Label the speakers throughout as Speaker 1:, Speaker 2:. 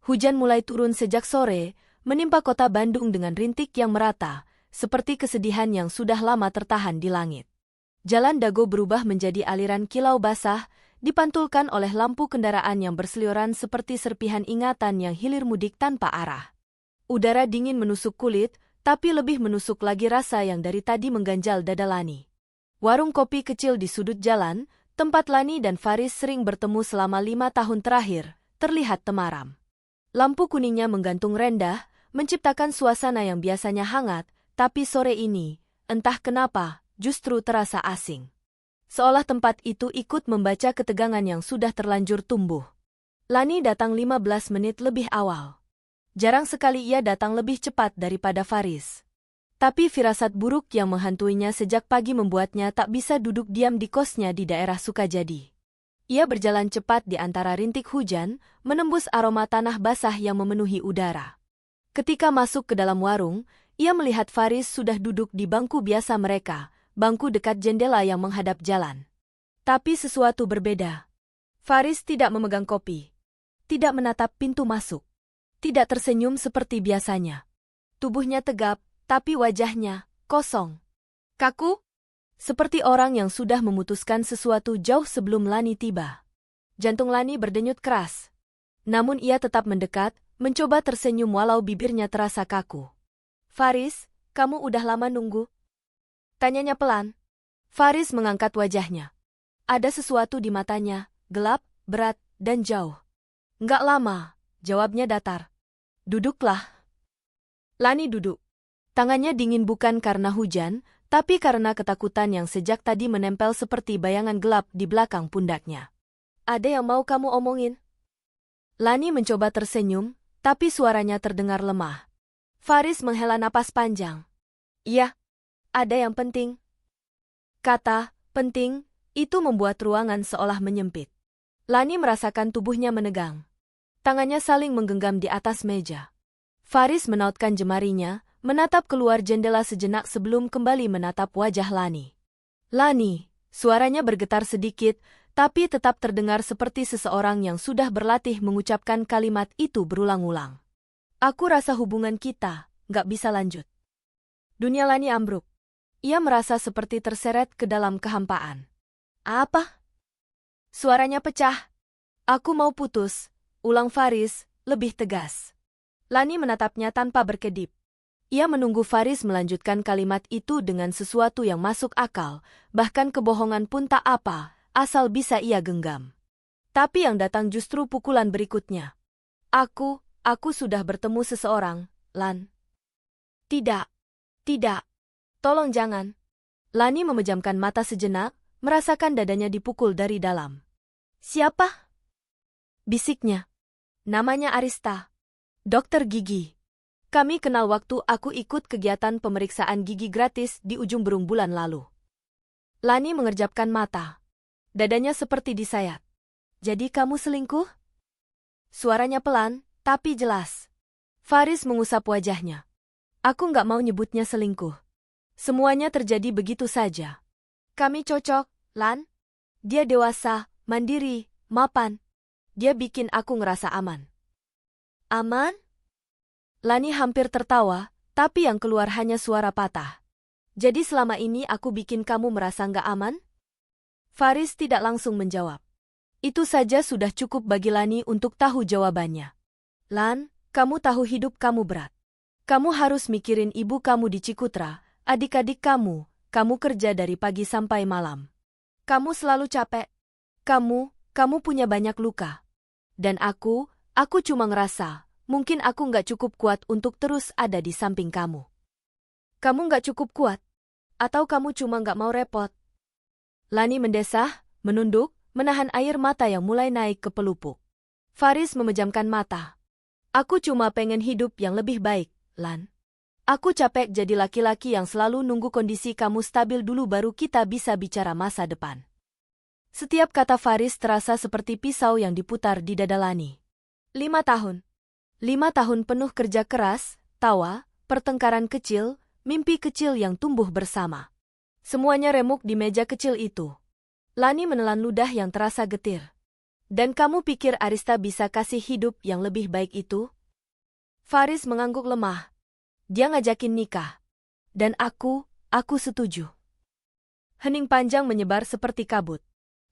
Speaker 1: Hujan mulai turun sejak sore, menimpa kota Bandung dengan rintik yang merata, seperti kesedihan yang sudah lama tertahan di langit. Jalan Dago berubah menjadi aliran kilau basah, dipantulkan oleh lampu kendaraan yang berseliweran seperti serpihan ingatan yang hilir mudik tanpa arah. Udara dingin menusuk kulit, tapi lebih menusuk lagi rasa yang dari tadi mengganjal dada Lani. Warung kopi kecil di sudut jalan, tempat Lani dan Faris sering bertemu selama 5 tahun terakhir, terlihat temaram. Lampu kuningnya menggantung rendah, menciptakan suasana yang biasanya hangat, tapi sore ini, entah kenapa, justru terasa asing. Seolah tempat itu ikut membaca ketegangan yang sudah terlanjur tumbuh. Lani datang 15 menit lebih awal. Jarang sekali ia datang lebih cepat daripada Faris. Tapi firasat buruk yang menghantuinya sejak pagi membuatnya tak bisa duduk diam di kosnya di daerah Sukajadi. Ia berjalan cepat di antara rintik hujan, menembus aroma tanah basah yang memenuhi udara. Ketika masuk ke dalam warung, ia melihat Faris sudah duduk di bangku biasa mereka, bangku dekat jendela yang menghadap jalan. Tapi sesuatu berbeda. Faris tidak memegang kopi, tidak menatap pintu masuk, tidak tersenyum seperti biasanya. Tubuhnya tegap, tapi wajahnya kosong. Kaku? Seperti orang yang sudah memutuskan sesuatu jauh sebelum Lani tiba. Jantung Lani berdenyut keras. Namun ia tetap mendekat, mencoba tersenyum walau bibirnya terasa kaku. Faris, kamu udah lama nunggu? Tanyanya pelan. Faris mengangkat wajahnya. Ada sesuatu di matanya, gelap, berat, dan jauh. Enggak lama, jawabnya datar. Duduklah. Lani duduk. Tangannya dingin bukan karena hujan, tapi karena ketakutan yang sejak tadi menempel seperti bayangan gelap di belakang pundaknya. Ada yang mau kamu omongin? Lani mencoba tersenyum, tapi suaranya terdengar lemah. Faris menghela napas panjang. Iya, ada yang penting. Kata, penting, itu membuat ruangan seolah menyempit. Lani merasakan tubuhnya menegang. Tangannya saling menggenggam di atas meja. Faris menautkan jemarinya, menatap keluar jendela sejenak sebelum kembali menatap wajah Lani. Lani, suaranya bergetar sedikit, tapi tetap terdengar seperti seseorang yang sudah berlatih mengucapkan kalimat itu berulang-ulang. Aku rasa hubungan kita nggak bisa lanjut. Dunia Lani ambruk. Ia merasa seperti terseret ke dalam kehampaan. Apa? Suaranya pecah. Aku mau putus, ulang Faris, lebih tegas. Lani menatapnya tanpa berkedip. Ia menunggu Faris melanjutkan kalimat itu dengan sesuatu yang masuk akal, bahkan kebohongan pun tak apa, asal bisa ia genggam. Tapi yang datang justru pukulan berikutnya. Aku sudah bertemu seseorang, Lan. Tidak, tolong jangan. Lani memejamkan mata sejenak, merasakan dadanya dipukul dari dalam. Siapa? Bisiknya. Namanya Arista. Dokter gigi. Kami kenal waktu aku ikut kegiatan pemeriksaan gigi gratis di ujung Berung bulan lalu. Lani mengerjapkan mata. Dadanya seperti disayat. Jadi kamu selingkuh? Suaranya pelan, tapi jelas. Faris mengusap wajahnya. Aku nggak mau nyebutnya selingkuh. Semuanya terjadi begitu saja. Kami cocok, Lan. Dia dewasa, mandiri, mapan. Dia bikin aku ngerasa aman. Aman? Lani hampir tertawa, tapi yang keluar hanya suara patah. Jadi selama ini aku bikin kamu merasa nggak aman? Faris tidak langsung menjawab. Itu saja sudah cukup bagi Lani untuk tahu jawabannya. Lan, kamu tahu hidup kamu berat. Kamu harus mikirin ibu kamu di Cikutra, adik-adik kamu kerja dari pagi sampai malam. Kamu selalu capek. Kamu punya banyak luka. Dan aku cuma ngerasa, mungkin aku nggak cukup kuat untuk terus ada di samping kamu. Kamu nggak cukup kuat? Atau kamu cuma nggak mau repot? Lani mendesah, menunduk, menahan air mata yang mulai naik ke pelupuk. Faris memejamkan mata. Aku cuma pengen hidup yang lebih baik, Lan. Aku capek jadi laki-laki yang selalu nunggu kondisi kamu stabil dulu baru kita bisa bicara masa depan. Setiap kata Faris terasa seperti pisau yang diputar di dada Lani. 5 tahun. 5 tahun penuh kerja keras, tawa, pertengkaran kecil, mimpi kecil yang tumbuh bersama. Semuanya remuk di meja kecil itu. Lani menelan ludah yang terasa getir. Dan kamu pikir Arista bisa kasih hidup yang lebih baik itu? Faris mengangguk lemah. Dia ngajakin nikah. Dan aku setuju. Hening panjang menyebar seperti kabut.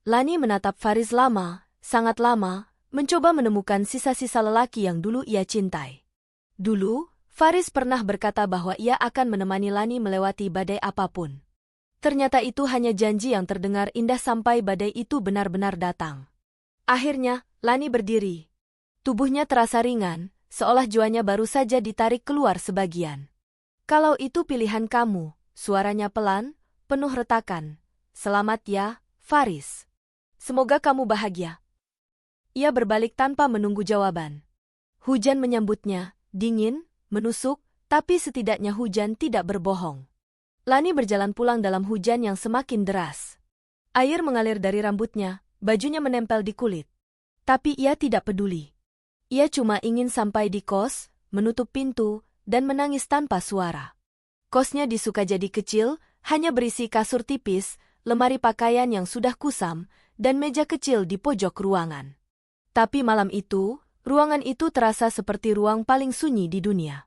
Speaker 1: Lani menatap Faris lama, sangat lama, mencoba menemukan sisa-sisa lelaki yang dulu ia cintai. Dulu, Faris pernah berkata bahwa ia akan menemani Lani melewati badai apapun. Ternyata itu hanya janji yang terdengar indah sampai badai itu benar-benar datang. Akhirnya, Lani berdiri. Tubuhnya terasa ringan, seolah jiwanya baru saja ditarik keluar sebagian. Kalau itu pilihan kamu, suaranya pelan, penuh retakan. Selamat ya, Faris. Semoga kamu bahagia. Ia berbalik tanpa menunggu jawaban. Hujan menyambutnya, dingin, menusuk, tapi setidaknya hujan tidak berbohong. Lani berjalan pulang dalam hujan yang semakin deras. Air mengalir dari rambutnya, bajunya menempel di kulit. Tapi ia tidak peduli. Ia cuma ingin sampai di kos, menutup pintu, dan menangis tanpa suara. Kosnya di Sukajadi kecil, hanya berisi kasur tipis, lemari pakaian yang sudah kusam, dan meja kecil di pojok ruangan. Tapi malam itu, ruangan itu terasa seperti ruang paling sunyi di dunia.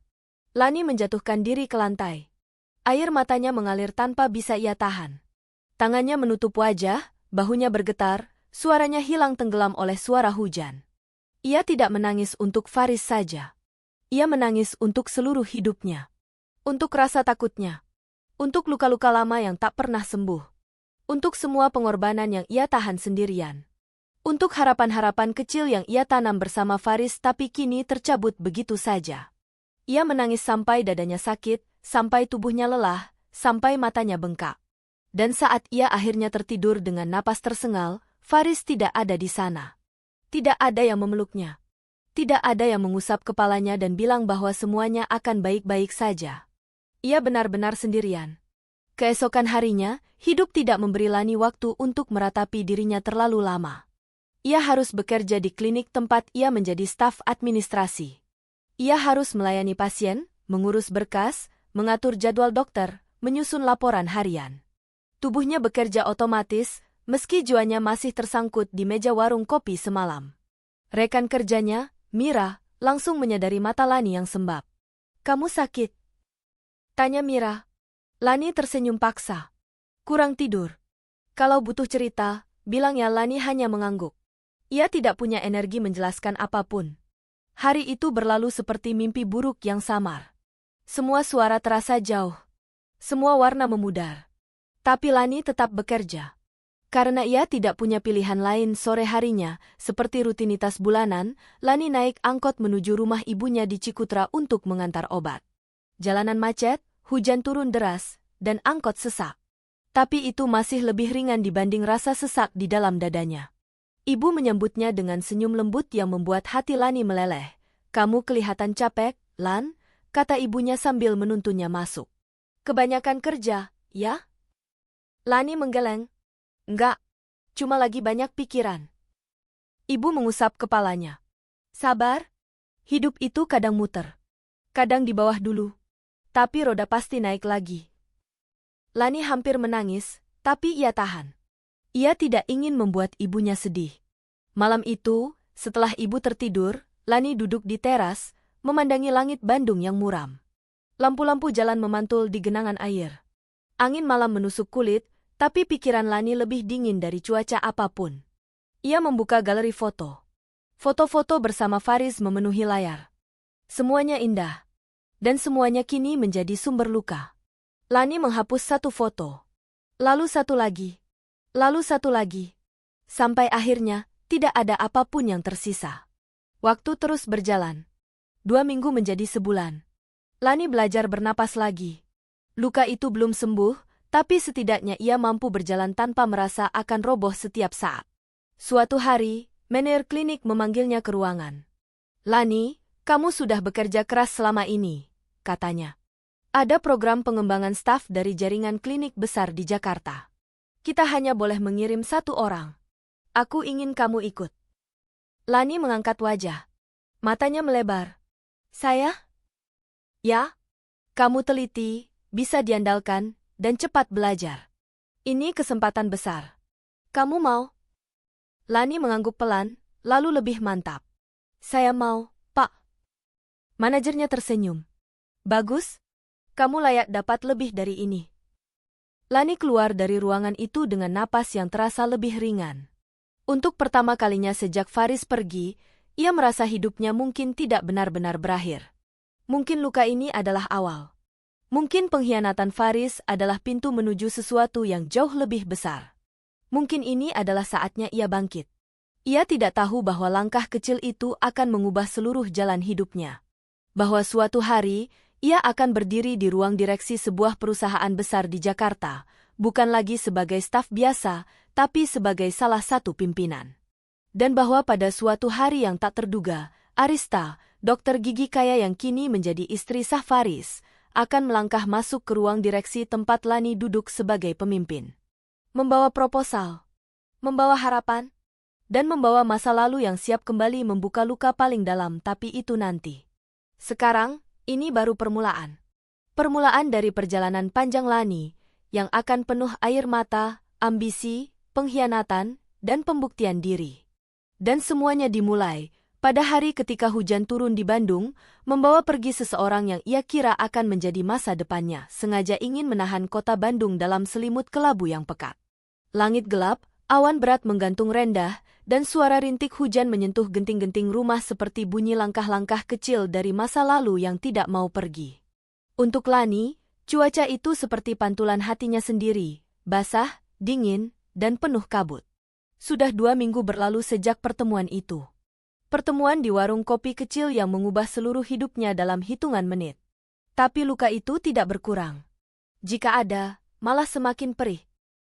Speaker 1: Lani menjatuhkan diri ke lantai. Air matanya mengalir tanpa bisa ia tahan. Tangannya menutup wajah, bahunya bergetar, suaranya hilang tenggelam oleh suara hujan. Ia tidak menangis untuk Faris saja. Ia menangis untuk seluruh hidupnya. Untuk rasa takutnya. Untuk luka-luka lama yang tak pernah sembuh. Untuk semua pengorbanan yang ia tahan sendirian. Untuk harapan-harapan kecil yang ia tanam bersama Faris tapi kini tercabut begitu saja. Ia menangis sampai dadanya sakit, sampai tubuhnya lelah, sampai matanya bengkak. Dan saat ia akhirnya tertidur dengan napas tersengal, Faris tidak ada di sana. Tidak ada yang memeluknya. Tidak ada yang mengusap kepalanya dan bilang bahwa semuanya akan baik-baik saja. Ia benar-benar sendirian. Keesokan harinya, hidup tidak memberi Lani waktu untuk meratapi dirinya terlalu lama. Ia harus bekerja di klinik tempat ia menjadi staf administrasi. Ia harus melayani pasien, mengurus berkas, mengatur jadwal dokter, menyusun laporan harian. Tubuhnya bekerja otomatis, meski jiwanya masih tersangkut di meja warung kopi semalam. Rekan kerjanya, Mira, langsung menyadari mata Lani yang sembab. "Kamu sakit?" tanya Mira. Lani tersenyum paksa. "Kurang tidur." Kalau butuh cerita, bilang ya. Lani hanya mengangguk. Ia tidak punya energi menjelaskan apapun. Hari itu berlalu seperti mimpi buruk yang samar. Semua suara terasa jauh. Semua warna memudar. Tapi Lani tetap bekerja. Karena ia tidak punya pilihan lain sore harinya, seperti rutinitas bulanan, Lani naik angkot menuju rumah ibunya di Cikutra untuk mengantar obat. Jalanan macet, hujan turun deras, dan angkot sesak. Tapi itu masih lebih ringan dibanding rasa sesak di dalam dadanya. Ibu menyambutnya dengan senyum lembut yang membuat hati Lani meleleh. "Kamu kelihatan capek, Lan," kata ibunya sambil menuntunnya masuk. "Kebanyakan kerja, ya?" Lani menggeleng. "Enggak, cuma lagi banyak pikiran." Ibu mengusap kepalanya. "Sabar, hidup itu kadang muter. Kadang di bawah dulu. Tapi roda pasti naik lagi." Lani hampir menangis, tapi ia tahan. Ia tidak ingin membuat ibunya sedih. Malam itu, setelah ibu tertidur, Lani duduk di teras, memandangi langit Bandung yang muram. Lampu-lampu jalan memantul di genangan air. Angin malam menusuk kulit, tapi pikiran Lani lebih dingin dari cuaca apapun. Ia membuka galeri foto. Foto-foto bersama Faris memenuhi layar. Semuanya indah. Dan semuanya kini menjadi sumber luka. Lani menghapus satu foto. Lalu satu lagi. Lalu satu lagi. Sampai akhirnya, tidak ada apapun yang tersisa. Waktu terus berjalan. 2 minggu menjadi sebulan. Lani belajar bernapas lagi. Luka itu belum sembuh, tapi setidaknya ia mampu berjalan tanpa merasa akan roboh setiap saat. Suatu hari, manajer klinik memanggilnya ke ruangan. "Lani, kamu sudah bekerja keras selama ini," katanya. "Ada program pengembangan staf dari jaringan klinik besar di Jakarta. Kita hanya boleh mengirim 1 orang. Aku ingin kamu ikut." Lani mengangkat wajah. Matanya melebar. "Saya?" "Ya. Kamu teliti, bisa diandalkan, dan cepat belajar. Ini kesempatan besar. Kamu mau?" Lani mengangguk pelan, lalu lebih mantap. Saya mau, Pak. Manajernya tersenyum. Bagus. Kamu layak dapat lebih dari ini. Lani keluar dari ruangan itu dengan napas yang terasa lebih ringan. Untuk pertama kalinya sejak Faris pergi, ia merasa hidupnya mungkin tidak benar-benar berakhir. Mungkin luka ini adalah awal. Mungkin pengkhianatan Faris adalah pintu menuju sesuatu yang jauh lebih besar. Mungkin ini adalah saatnya ia bangkit. Ia tidak tahu bahwa langkah kecil itu akan mengubah seluruh jalan hidupnya. Bahwa suatu hari, ia akan berdiri di ruang direksi sebuah perusahaan besar di Jakarta, bukan lagi sebagai staf biasa, tapi sebagai salah satu pimpinan. Dan bahwa pada suatu hari yang tak terduga, Arista, dokter gigi kaya yang kini menjadi istri sah Faris, akan melangkah masuk ke ruang direksi tempat Lani duduk sebagai pemimpin. Membawa proposal, membawa harapan, dan membawa masa lalu yang siap kembali membuka luka paling dalam, tapi itu nanti. Sekarang, ini baru permulaan. Permulaan dari perjalanan panjang Lani, yang akan penuh air mata, ambisi, pengkhianatan, dan pembuktian diri. Dan semuanya dimulai pada hari ketika hujan turun di Bandung, membawa pergi seseorang yang ia kira akan menjadi masa depannya, sengaja ingin menahan kota Bandung dalam selimut kelabu yang pekat. Langit gelap, awan berat menggantung rendah, dan suara rintik hujan menyentuh genting-genting rumah seperti bunyi langkah-langkah kecil dari masa lalu yang tidak mau pergi. Untuk Lani, cuaca itu seperti pantulan hatinya sendiri, basah, dingin, dan penuh kabut. Sudah 2 minggu berlalu sejak pertemuan itu. Pertemuan di warung kopi kecil yang mengubah seluruh hidupnya dalam hitungan menit. Tapi luka itu tidak berkurang. Jika ada, malah semakin perih.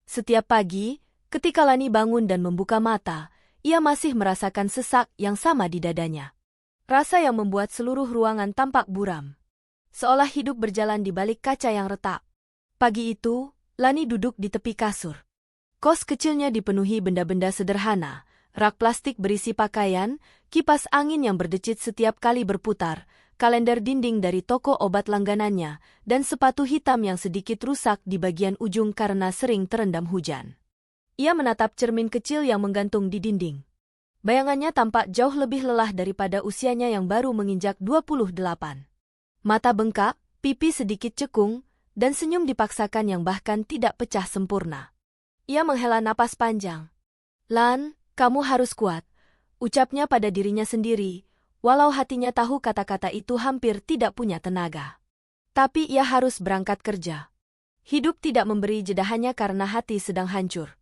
Speaker 1: Setiap pagi, ketika Lani bangun dan membuka mata, ia masih merasakan sesak yang sama di dadanya. Rasa yang membuat seluruh ruangan tampak buram. Seolah hidup berjalan di balik kaca yang retak. Pagi itu, Lani duduk di tepi kasur. Kos kecilnya dipenuhi benda-benda sederhana, rak plastik berisi pakaian, kipas angin yang berdecit setiap kali berputar, kalender dinding dari toko obat langganannya, dan sepatu hitam yang sedikit rusak di bagian ujung karena sering terendam hujan. Ia menatap cermin kecil yang menggantung di dinding. Bayangannya tampak jauh lebih lelah daripada usianya yang baru menginjak 28. Mata bengkak, pipi sedikit cekung, dan senyum dipaksakan yang bahkan tidak pecah sempurna. Ia menghela napas panjang. "Lan, kamu harus kuat," ucapnya pada dirinya sendiri, walau hatinya tahu kata-kata itu hampir tidak punya tenaga. Tapi ia harus berangkat kerja. Hidup tidak memberi jeda hanya karena hati sedang hancur.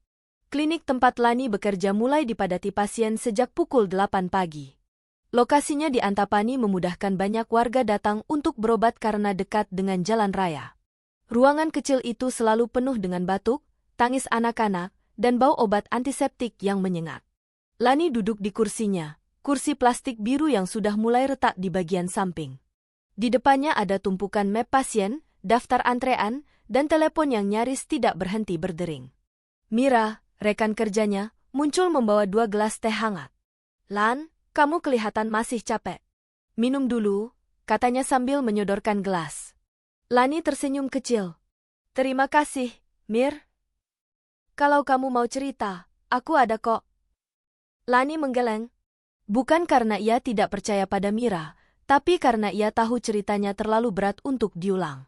Speaker 1: Klinik tempat Lani bekerja mulai dipadati pasien sejak pukul 8 pagi. Lokasinya di Antapani memudahkan banyak warga datang untuk berobat karena dekat dengan jalan raya. Ruangan kecil itu selalu penuh dengan batuk, tangis anak-anak, dan bau obat antiseptik yang menyengat. Lani duduk di kursinya, kursi plastik biru yang sudah mulai retak di bagian samping. Di depannya ada tumpukan map pasien, daftar antrean, dan telepon yang nyaris tidak berhenti berdering. Mira, rekan kerjanya, muncul membawa 2 gelas teh hangat. "Lan, kamu kelihatan masih capek. Minum dulu," katanya sambil menyodorkan gelas. Lani tersenyum kecil. "Terima kasih, Mir. Kalau kamu mau cerita, aku ada kok." Lani menggeleng. Bukan karena ia tidak percaya pada Mira, tapi karena ia tahu ceritanya terlalu berat untuk diulang.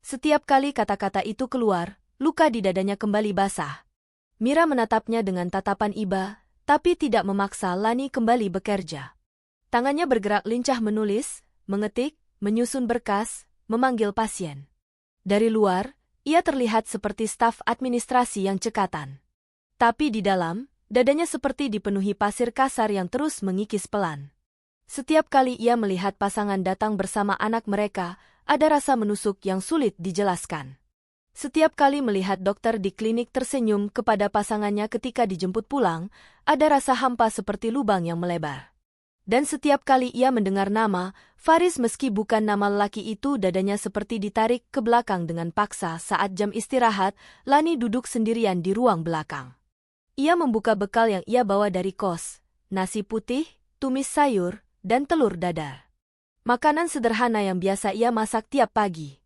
Speaker 1: Setiap kali kata-kata itu keluar, luka di dadanya kembali basah. Mira menatapnya dengan tatapan iba, tapi tidak memaksa Lani kembali bekerja. Tangannya bergerak lincah menulis, mengetik, menyusun berkas, memanggil pasien. Dari luar, ia terlihat seperti staf administrasi yang cekatan. Tapi di dalam, dadanya seperti dipenuhi pasir kasar yang terus mengikis pelan. Setiap kali ia melihat pasangan datang bersama anak mereka, ada rasa menusuk yang sulit dijelaskan. Setiap kali melihat dokter di klinik tersenyum kepada pasangannya ketika dijemput pulang, ada rasa hampa seperti lubang yang melebar. Dan setiap kali ia mendengar nama Faris meski bukan nama lelaki itu, dadanya seperti ditarik ke belakang dengan paksa. Saat jam istirahat, Lani duduk sendirian di ruang belakang. Ia membuka bekal yang ia bawa dari kos, nasi putih, tumis sayur, dan telur dadar. Makanan sederhana yang biasa ia masak tiap pagi.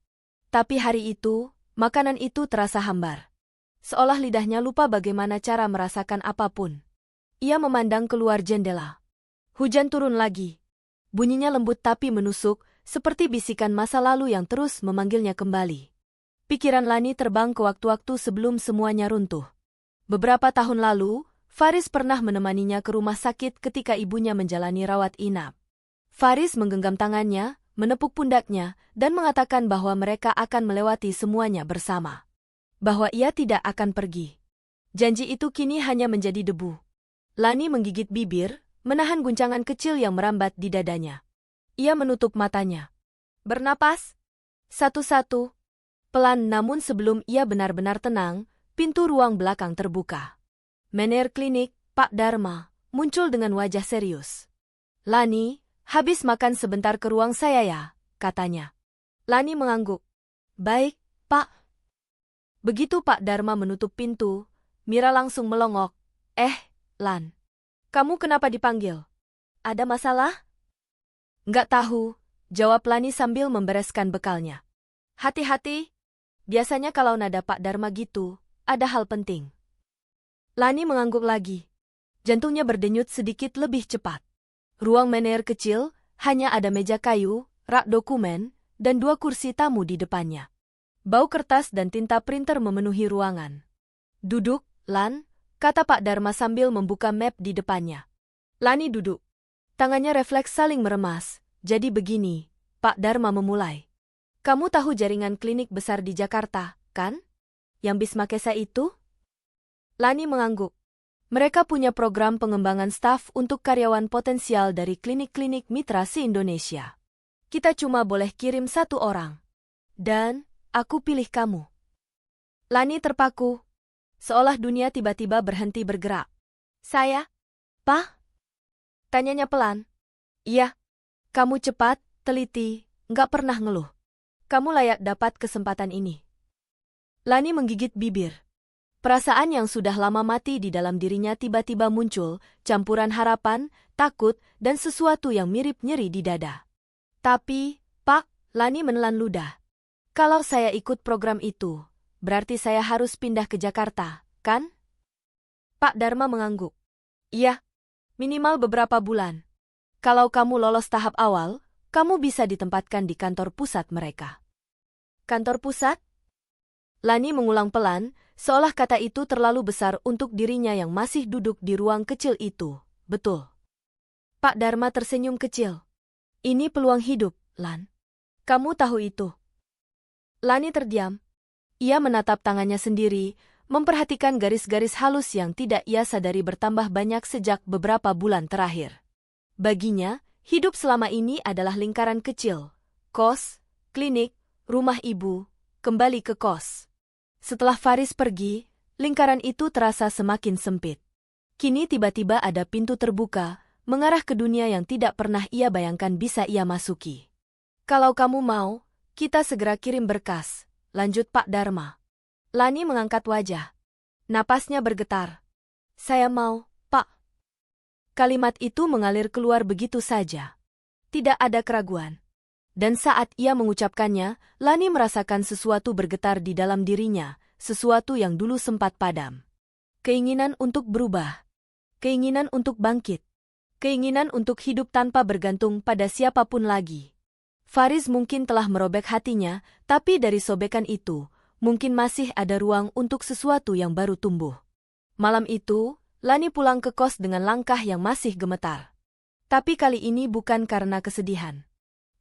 Speaker 1: Tapi hari itu, makanan itu terasa hambar. Seolah lidahnya lupa bagaimana cara merasakan apapun. Ia memandang keluar jendela. Hujan turun lagi. Bunyinya lembut tapi menusuk, seperti bisikan masa lalu yang terus memanggilnya kembali. Pikiran Lani terbang ke waktu-waktu sebelum semuanya runtuh. Beberapa tahun lalu, Faris pernah menemaninya ke rumah sakit ketika ibunya menjalani rawat inap. Faris menggenggam tangannya, menepuk pundaknya, dan mengatakan bahwa mereka akan melewati semuanya bersama. Bahwa ia tidak akan pergi. Janji itu kini hanya menjadi debu. Lani menggigit bibir, menahan guncangan kecil yang merambat di dadanya. Ia menutup matanya. Bernapas. Satu-satu. Pelan namun sebelum ia benar-benar tenang, pintu ruang belakang terbuka. Manajer klinik, Pak Dharma, muncul dengan wajah serius. Lani, habis makan sebentar ke ruang saya ya, katanya. Lani mengangguk. Baik, Pak. Begitu Pak Dharma menutup pintu, Mira langsung melongok. Lan. Kamu kenapa dipanggil? Ada masalah? Nggak tahu, jawab Lani sambil membereskan bekalnya. Hati-hati. Biasanya kalau nada Pak Dharma gitu, ada hal penting. Lani mengangguk lagi. Jantungnya berdenyut sedikit lebih cepat. Ruang manajer kecil, hanya ada meja kayu, rak dokumen, dan 2 kursi tamu di depannya. Bau kertas dan tinta printer memenuhi ruangan. Duduk, Lan, kata Pak Dharma sambil membuka map di depannya. Lani duduk. Tangannya refleks saling meremas. Jadi begini, Pak Dharma memulai. Kamu tahu jaringan klinik besar di Jakarta, kan? Yang Bismakesa itu? Lani mengangguk. Mereka punya program pengembangan staf untuk karyawan potensial dari klinik-klinik mitra se-Indonesia. Kita cuma boleh kirim 1 orang. Dan, aku pilih kamu. Lani terpaku. Seolah dunia tiba-tiba berhenti bergerak. Saya? Pak? Tanyanya pelan. Iya. Kamu cepat, teliti, nggak pernah ngeluh. Kamu layak dapat kesempatan ini. Lani menggigit bibir. Perasaan yang sudah lama mati di dalam dirinya tiba-tiba muncul, campuran harapan, takut, dan sesuatu yang mirip nyeri di dada. Tapi, Pak, Lani menelan ludah. Kalau saya ikut program itu, berarti saya harus pindah ke Jakarta, kan? Pak Dharma mengangguk. Iya, minimal beberapa bulan. Kalau kamu lolos tahap awal, kamu bisa ditempatkan di kantor pusat mereka. Kantor pusat? Lani mengulang pelan, seolah kata itu terlalu besar untuk dirinya yang masih duduk di ruang kecil itu. Betul. Pak Dharma tersenyum kecil. Ini peluang hidup, Lan. Kamu tahu itu. Lani terdiam. Ia menatap tangannya sendiri, memperhatikan garis-garis halus yang tidak ia sadari bertambah banyak sejak beberapa bulan terakhir. Baginya, hidup selama ini adalah lingkaran kecil. Kos, klinik, rumah ibu, kembali ke kos. Setelah Faris pergi, lingkaran itu terasa semakin sempit. Kini tiba-tiba ada pintu terbuka, mengarah ke dunia yang tidak pernah ia bayangkan bisa ia masuki. Kalau kamu mau, kita segera kirim berkas, lanjut Pak Dharma. Lani mengangkat wajah. Napasnya bergetar. Saya mau, Pak. Kalimat itu mengalir keluar begitu saja. Tidak ada keraguan. Dan saat ia mengucapkannya, Lani merasakan sesuatu bergetar di dalam dirinya, sesuatu yang dulu sempat padam. Keinginan untuk berubah. Keinginan untuk bangkit. Keinginan untuk hidup tanpa bergantung pada siapapun lagi. Faris mungkin telah merobek hatinya, tapi dari sobekan itu, mungkin masih ada ruang untuk sesuatu yang baru tumbuh. Malam itu, Lani pulang ke kos dengan langkah yang masih gemetar. Tapi kali ini bukan karena kesedihan.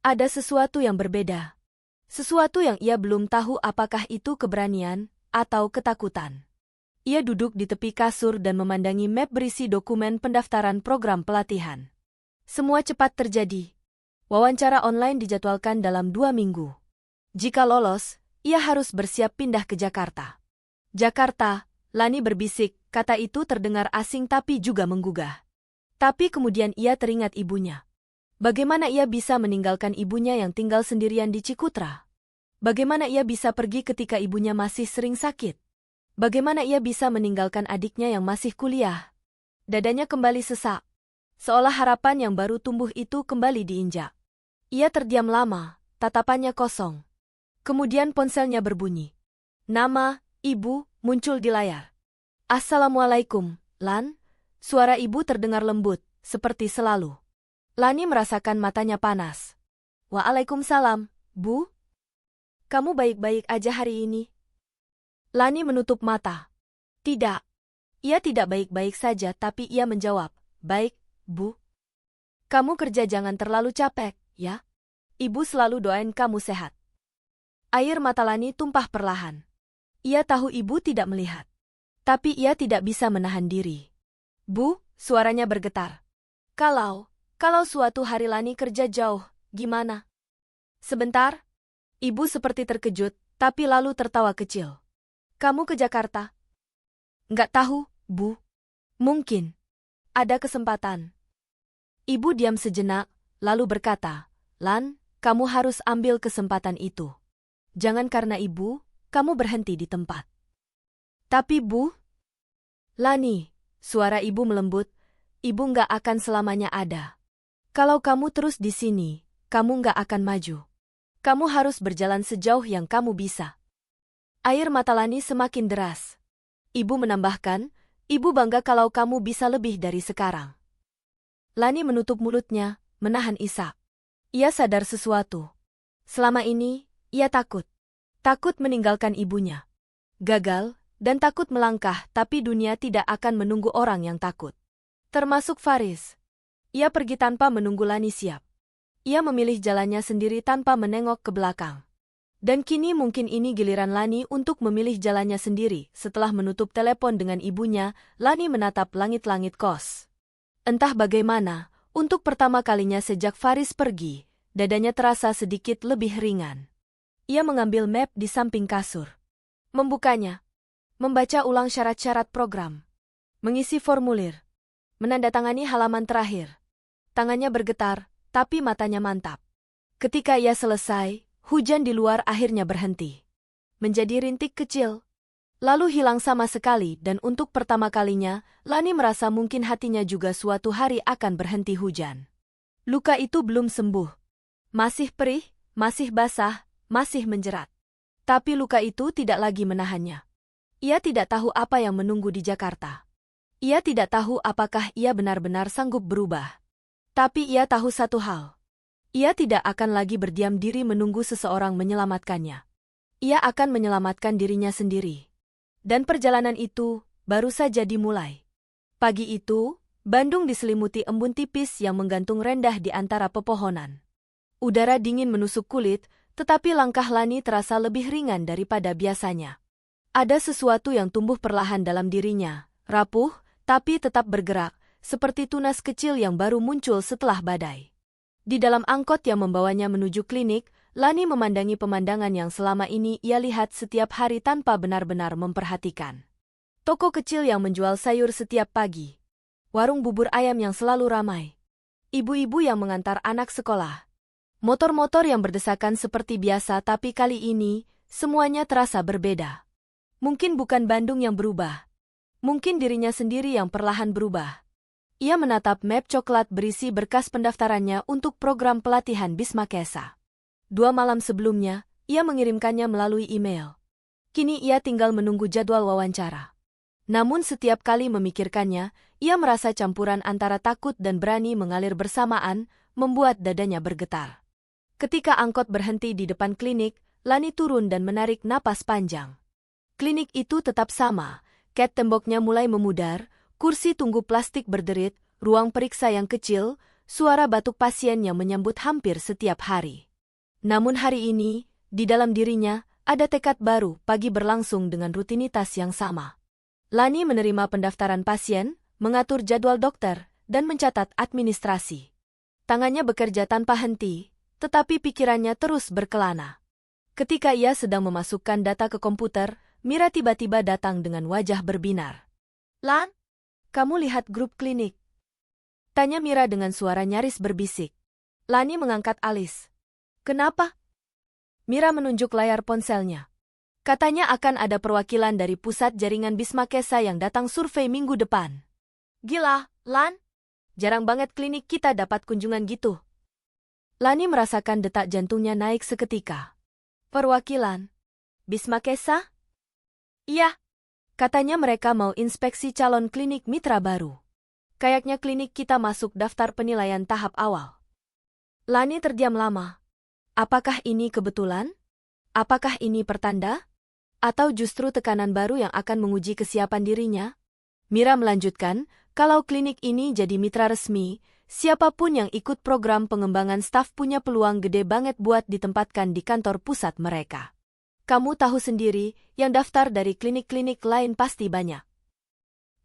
Speaker 1: Ada sesuatu yang berbeda. Sesuatu yang ia belum tahu apakah itu keberanian atau ketakutan. Ia duduk di tepi kasur dan memandangi map berisi dokumen pendaftaran program pelatihan. Semua cepat terjadi. Wawancara online dijadwalkan dalam 2 minggu. Jika lolos, ia harus bersiap pindah ke Jakarta. Jakarta, Lani berbisik, kata itu terdengar asing tapi juga menggugah. Tapi kemudian ia teringat ibunya. Bagaimana ia bisa meninggalkan ibunya yang tinggal sendirian di Cikutra? Bagaimana ia bisa pergi ketika ibunya masih sering sakit? Bagaimana ia bisa meninggalkan adiknya yang masih kuliah? Dadanya kembali sesak. Seolah harapan yang baru tumbuh itu kembali diinjak. Ia terdiam lama, tatapannya kosong. Kemudian ponselnya berbunyi. Nama, ibu, muncul di layar. Assalamualaikum, Lan. Suara ibu terdengar lembut, seperti selalu. Lani merasakan matanya panas. Waalaikumsalam, Bu. Kamu baik-baik aja hari ini? Lani menutup mata. Tidak. Ia tidak baik-baik saja, tapi ia menjawab, baik, Bu. Kamu kerja jangan terlalu capek, ya? Ibu selalu doain kamu sehat. Air mata Lani tumpah perlahan. Ia tahu ibu tidak melihat. Tapi ia tidak bisa menahan diri. Bu, suaranya bergetar. Kalau suatu hari Lani kerja jauh, gimana? Sebentar. Ibu seperti terkejut, tapi lalu tertawa kecil. Kamu ke Jakarta? Nggak tahu, Bu. Mungkin. Ada kesempatan. Ibu diam sejenak, lalu berkata, Lan, kamu harus ambil kesempatan itu. Jangan karena ibu, kamu berhenti di tempat. Tapi Bu, Lani, suara ibu melembut, ibu nggak akan selamanya ada. Kalau kamu terus di sini, kamu nggak akan maju. Kamu harus berjalan sejauh yang kamu bisa. Air mata Lani semakin deras. Ibu menambahkan, ibu bangga kalau kamu bisa lebih dari sekarang. Lani menutup mulutnya, menahan isak. Ia sadar sesuatu. Selama ini, ia takut. Takut meninggalkan ibunya. Gagal, dan takut melangkah, tapi dunia tidak akan menunggu orang yang takut. Termasuk Faris. Ia pergi tanpa menunggu Lani siap. Ia memilih jalannya sendiri tanpa menengok ke belakang. Dan kini mungkin ini giliran Lani untuk memilih jalannya sendiri. Setelah menutup telepon dengan ibunya, Lani menatap langit-langit kos. Entah bagaimana, untuk pertama kalinya sejak Faris pergi, dadanya terasa sedikit lebih ringan. Ia mengambil map di samping kasur. Membukanya. Membaca ulang syarat-syarat program. Mengisi formulir. Menandatangani halaman terakhir. Tangannya bergetar, tapi matanya mantap. Ketika ia selesai, hujan di luar akhirnya berhenti. Menjadi rintik kecil. Lalu hilang sama sekali dan untuk pertama kalinya, Lani merasa mungkin hatinya juga suatu hari akan berhenti hujan. Luka itu belum sembuh. Masih perih, masih basah, masih menjerat. Tapi luka itu tidak lagi menahannya. Ia tidak tahu apa yang menunggu di Jakarta. Ia tidak tahu apakah ia benar-benar sanggup berubah. Tapi ia tahu satu hal. Ia tidak akan lagi berdiam diri menunggu seseorang menyelamatkannya. Ia akan menyelamatkan dirinya sendiri. Dan perjalanan itu baru saja dimulai. Pagi itu, Bandung diselimuti embun tipis yang menggantung rendah di antara pepohonan. Udara dingin menusuk kulit, tetapi langkah Lani terasa lebih ringan daripada biasanya. Ada sesuatu yang tumbuh perlahan dalam dirinya, rapuh, tapi tetap bergerak, seperti tunas kecil yang baru muncul setelah badai. Di dalam angkot yang membawanya menuju klinik, Lani memandangi pemandangan yang selama ini ia lihat setiap hari tanpa benar-benar memperhatikan. Toko kecil yang menjual sayur setiap pagi. Warung bubur ayam yang selalu ramai. Ibu-ibu yang mengantar anak sekolah. Motor-motor yang berdesakan seperti biasa, tapi kali ini, semuanya terasa berbeda. Mungkin bukan Bandung yang berubah. Mungkin dirinya sendiri yang perlahan berubah. Ia menatap map coklat berisi berkas pendaftarannya untuk program pelatihan Bismakesa. 2 malam sebelumnya, ia mengirimkannya melalui email. Kini ia tinggal menunggu jadwal wawancara. Namun setiap kali memikirkannya, ia merasa campuran antara takut dan berani mengalir bersamaan, membuat dadanya bergetar. Ketika angkot berhenti di depan klinik, Lani turun dan menarik napas panjang. Klinik itu tetap sama, cat temboknya mulai memudar, kursi tunggu plastik berderit, ruang periksa yang kecil, suara batuk pasien yang menyambut hampir setiap hari. Namun hari ini, di dalam dirinya, ada tekad baru, pagi berlangsung dengan rutinitas yang sama. Lani menerima pendaftaran pasien, mengatur jadwal dokter, dan mencatat administrasi. Tangannya bekerja tanpa henti, tetapi pikirannya terus berkelana. Ketika ia sedang memasukkan data ke komputer, Mira tiba-tiba datang dengan wajah berbinar. Lan, kamu lihat grup klinik? Tanya Mira dengan suara nyaris berbisik. Lani mengangkat alis. Kenapa? Mira menunjuk layar ponselnya. Katanya akan ada perwakilan dari pusat jaringan Bismakesa yang datang survei minggu depan. Gila, Lan? Jarang banget klinik kita dapat kunjungan gitu. Lani merasakan detak jantungnya naik seketika. Perwakilan? Bismakesa? Iya. Katanya mereka mau inspeksi calon klinik mitra baru. Kayaknya klinik kita masuk daftar penilaian tahap awal. Lani terdiam lama. Apakah ini kebetulan? Apakah ini pertanda? Atau justru tekanan baru yang akan menguji kesiapan dirinya? Mira melanjutkan, kalau klinik ini jadi mitra resmi, siapapun yang ikut program pengembangan staf punya peluang gede banget buat ditempatkan di kantor pusat mereka. Kamu tahu sendiri, yang daftar dari klinik-klinik lain pasti banyak.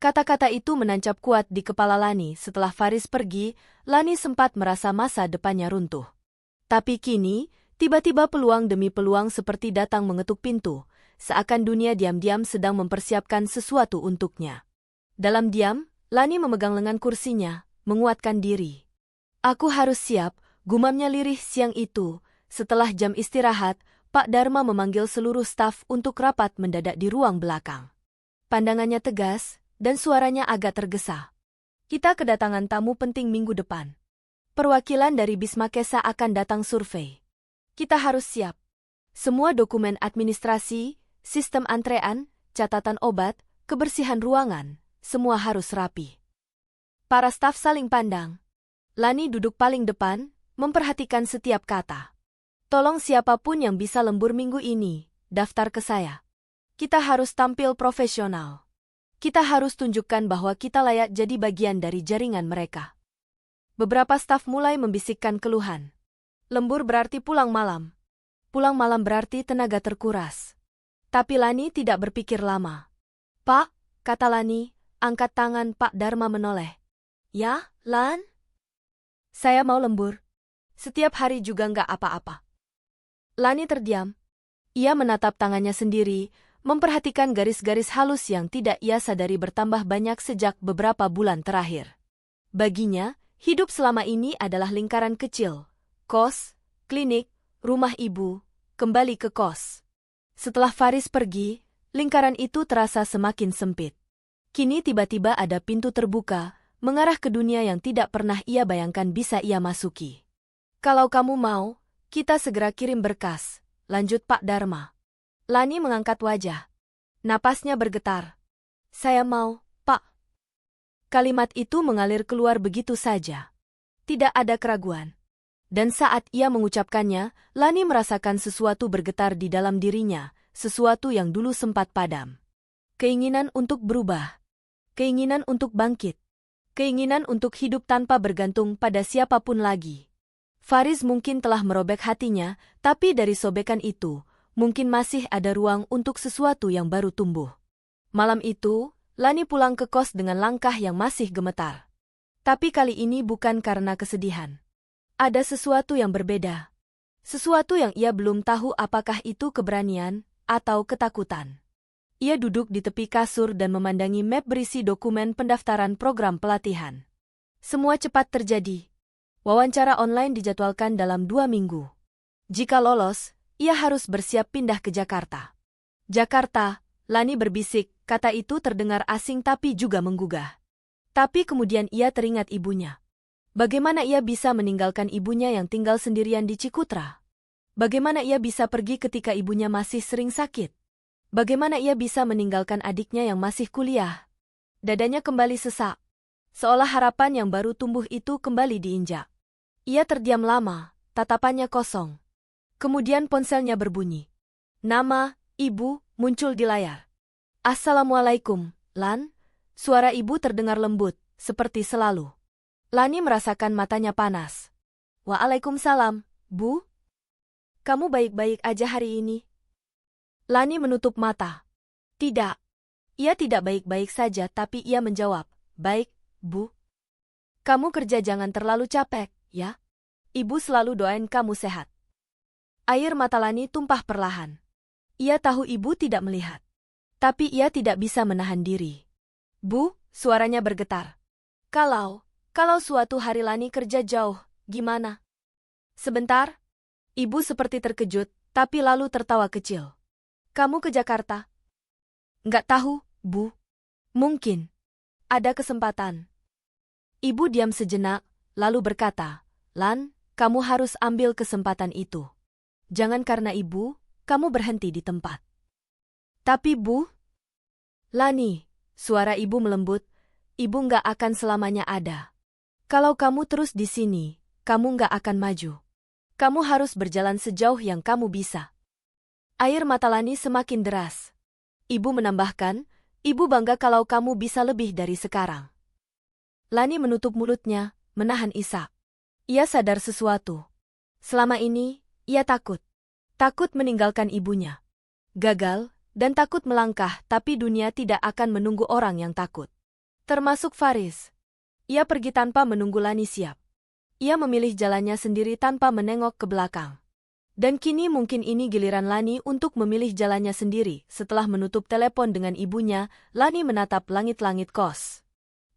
Speaker 1: Kata-kata itu menancap kuat di kepala Lani. Setelah Faris pergi, Lani sempat merasa masa depannya runtuh. Tapi kini, tiba-tiba peluang demi peluang seperti datang mengetuk pintu, seakan dunia diam-diam sedang mempersiapkan sesuatu untuknya. Dalam diam, Lani memegang lengan kursinya, menguatkan diri. Aku harus siap, gumamnya lirih siang itu. Setelah jam istirahat, Pak Dharma memanggil seluruh staf untuk rapat mendadak di ruang belakang. Pandangannya tegas, dan suaranya agak tergesa. Kita kedatangan tamu penting minggu depan. Perwakilan dari Bismakesa akan datang survei. Kita harus siap. Semua dokumen administrasi, sistem antrean, catatan obat, kebersihan ruangan, semua harus rapi. Para staf saling pandang. Lani duduk paling depan, memperhatikan setiap kata. Tolong siapapun yang bisa lembur minggu ini, daftar ke saya. Kita harus tampil profesional. Kita harus tunjukkan bahwa kita layak jadi bagian dari jaringan mereka. Beberapa staf mulai membisikkan keluhan. Lembur berarti pulang malam. Pulang malam berarti tenaga terkuras. Tapi Lani tidak berpikir lama. Pak, kata Lani, angkat tangan. Pak Dharma menoleh. Ya, Lan? Saya mau lembur. Setiap hari juga nggak apa-apa. Lani terdiam. Ia menatap tangannya sendiri, memperhatikan garis-garis halus yang tidak ia sadari bertambah banyak sejak beberapa bulan terakhir. Baginya, hidup selama ini adalah lingkaran kecil. Kos, klinik, rumah ibu, kembali ke kos. Setelah Faris pergi, lingkaran itu terasa semakin sempit. Kini tiba-tiba ada pintu terbuka, mengarah ke dunia yang tidak pernah ia bayangkan bisa ia masuki. Kalau kamu mau, kita segera kirim berkas, lanjut Pak Dharma. Lani mengangkat wajah. Napasnya bergetar. Saya mau, Pak. Kalimat itu mengalir keluar begitu saja. Tidak ada keraguan. Dan saat ia mengucapkannya, Lani merasakan sesuatu bergetar di dalam dirinya, sesuatu yang dulu sempat padam. Keinginan untuk berubah. Keinginan untuk bangkit. Keinginan untuk hidup tanpa bergantung pada siapapun lagi. Faris mungkin telah merobek hatinya, tapi dari sobekan itu, mungkin masih ada ruang untuk sesuatu yang baru tumbuh. Malam itu, Lani pulang ke kos dengan langkah yang masih gemetar. Tapi kali ini bukan karena kesedihan. Ada sesuatu yang berbeda. Sesuatu yang ia belum tahu apakah itu keberanian atau ketakutan. Ia duduk di tepi kasur dan memandangi map berisi dokumen pendaftaran program pelatihan. Semua cepat terjadi. Wawancara online dijadwalkan dalam 2 minggu. Jika lolos, ia harus bersiap pindah ke Jakarta. Jakarta, Lani berbisik, kata itu terdengar asing tapi juga menggugah. Tapi kemudian ia teringat ibunya. Bagaimana ia bisa meninggalkan ibunya yang tinggal sendirian di Cikutra? Bagaimana ia bisa pergi ketika ibunya masih sering sakit? Bagaimana ia bisa meninggalkan adiknya yang masih kuliah? Dadanya kembali sesak. Seolah harapan yang baru tumbuh itu kembali diinjak. Ia terdiam lama, tatapannya kosong. Kemudian ponselnya berbunyi. Nama, ibu, muncul di layar. Assalamualaikum, Lan. Suara ibu terdengar lembut, seperti selalu. Lani merasakan matanya panas. Waalaikumsalam, Bu. Kamu baik-baik aja hari ini? Lani menutup mata. Tidak. Ia tidak baik-baik saja tapi ia menjawab, baik, Bu. Kamu kerja jangan terlalu capek, ya? Ibu selalu doain kamu sehat. Air mata Lani tumpah perlahan. Ia tahu ibu tidak melihat. Tapi ia tidak bisa menahan diri. Bu, suaranya bergetar. Kalau suatu hari Lani kerja jauh, gimana? Sebentar. Ibu seperti terkejut, tapi lalu tertawa kecil. Kamu ke Jakarta? Nggak tahu, Bu. Mungkin. Ada kesempatan. Ibu diam sejenak, lalu berkata, Lan, kamu harus ambil kesempatan itu. Jangan karena ibu, kamu berhenti di tempat. Tapi Bu? Lani, suara ibu melembut, Ibu nggak akan selamanya ada. Kalau kamu terus di sini, kamu nggak akan maju. Kamu harus berjalan sejauh yang kamu bisa. Air mata Lani semakin deras. Ibu menambahkan, ibu bangga kalau kamu bisa lebih dari sekarang. Lani menutup mulutnya, menahan isak. Ia sadar sesuatu. Selama ini, ia takut. Takut meninggalkan ibunya. Gagal, dan takut melangkah, tapi dunia tidak akan menunggu orang yang takut. Termasuk Faris. Ia pergi tanpa menunggu Lani siap. Ia memilih jalannya sendiri tanpa menengok ke belakang. Dan kini mungkin ini giliran Lani untuk memilih jalannya sendiri. Setelah menutup telepon dengan ibunya, Lani menatap langit-langit kos.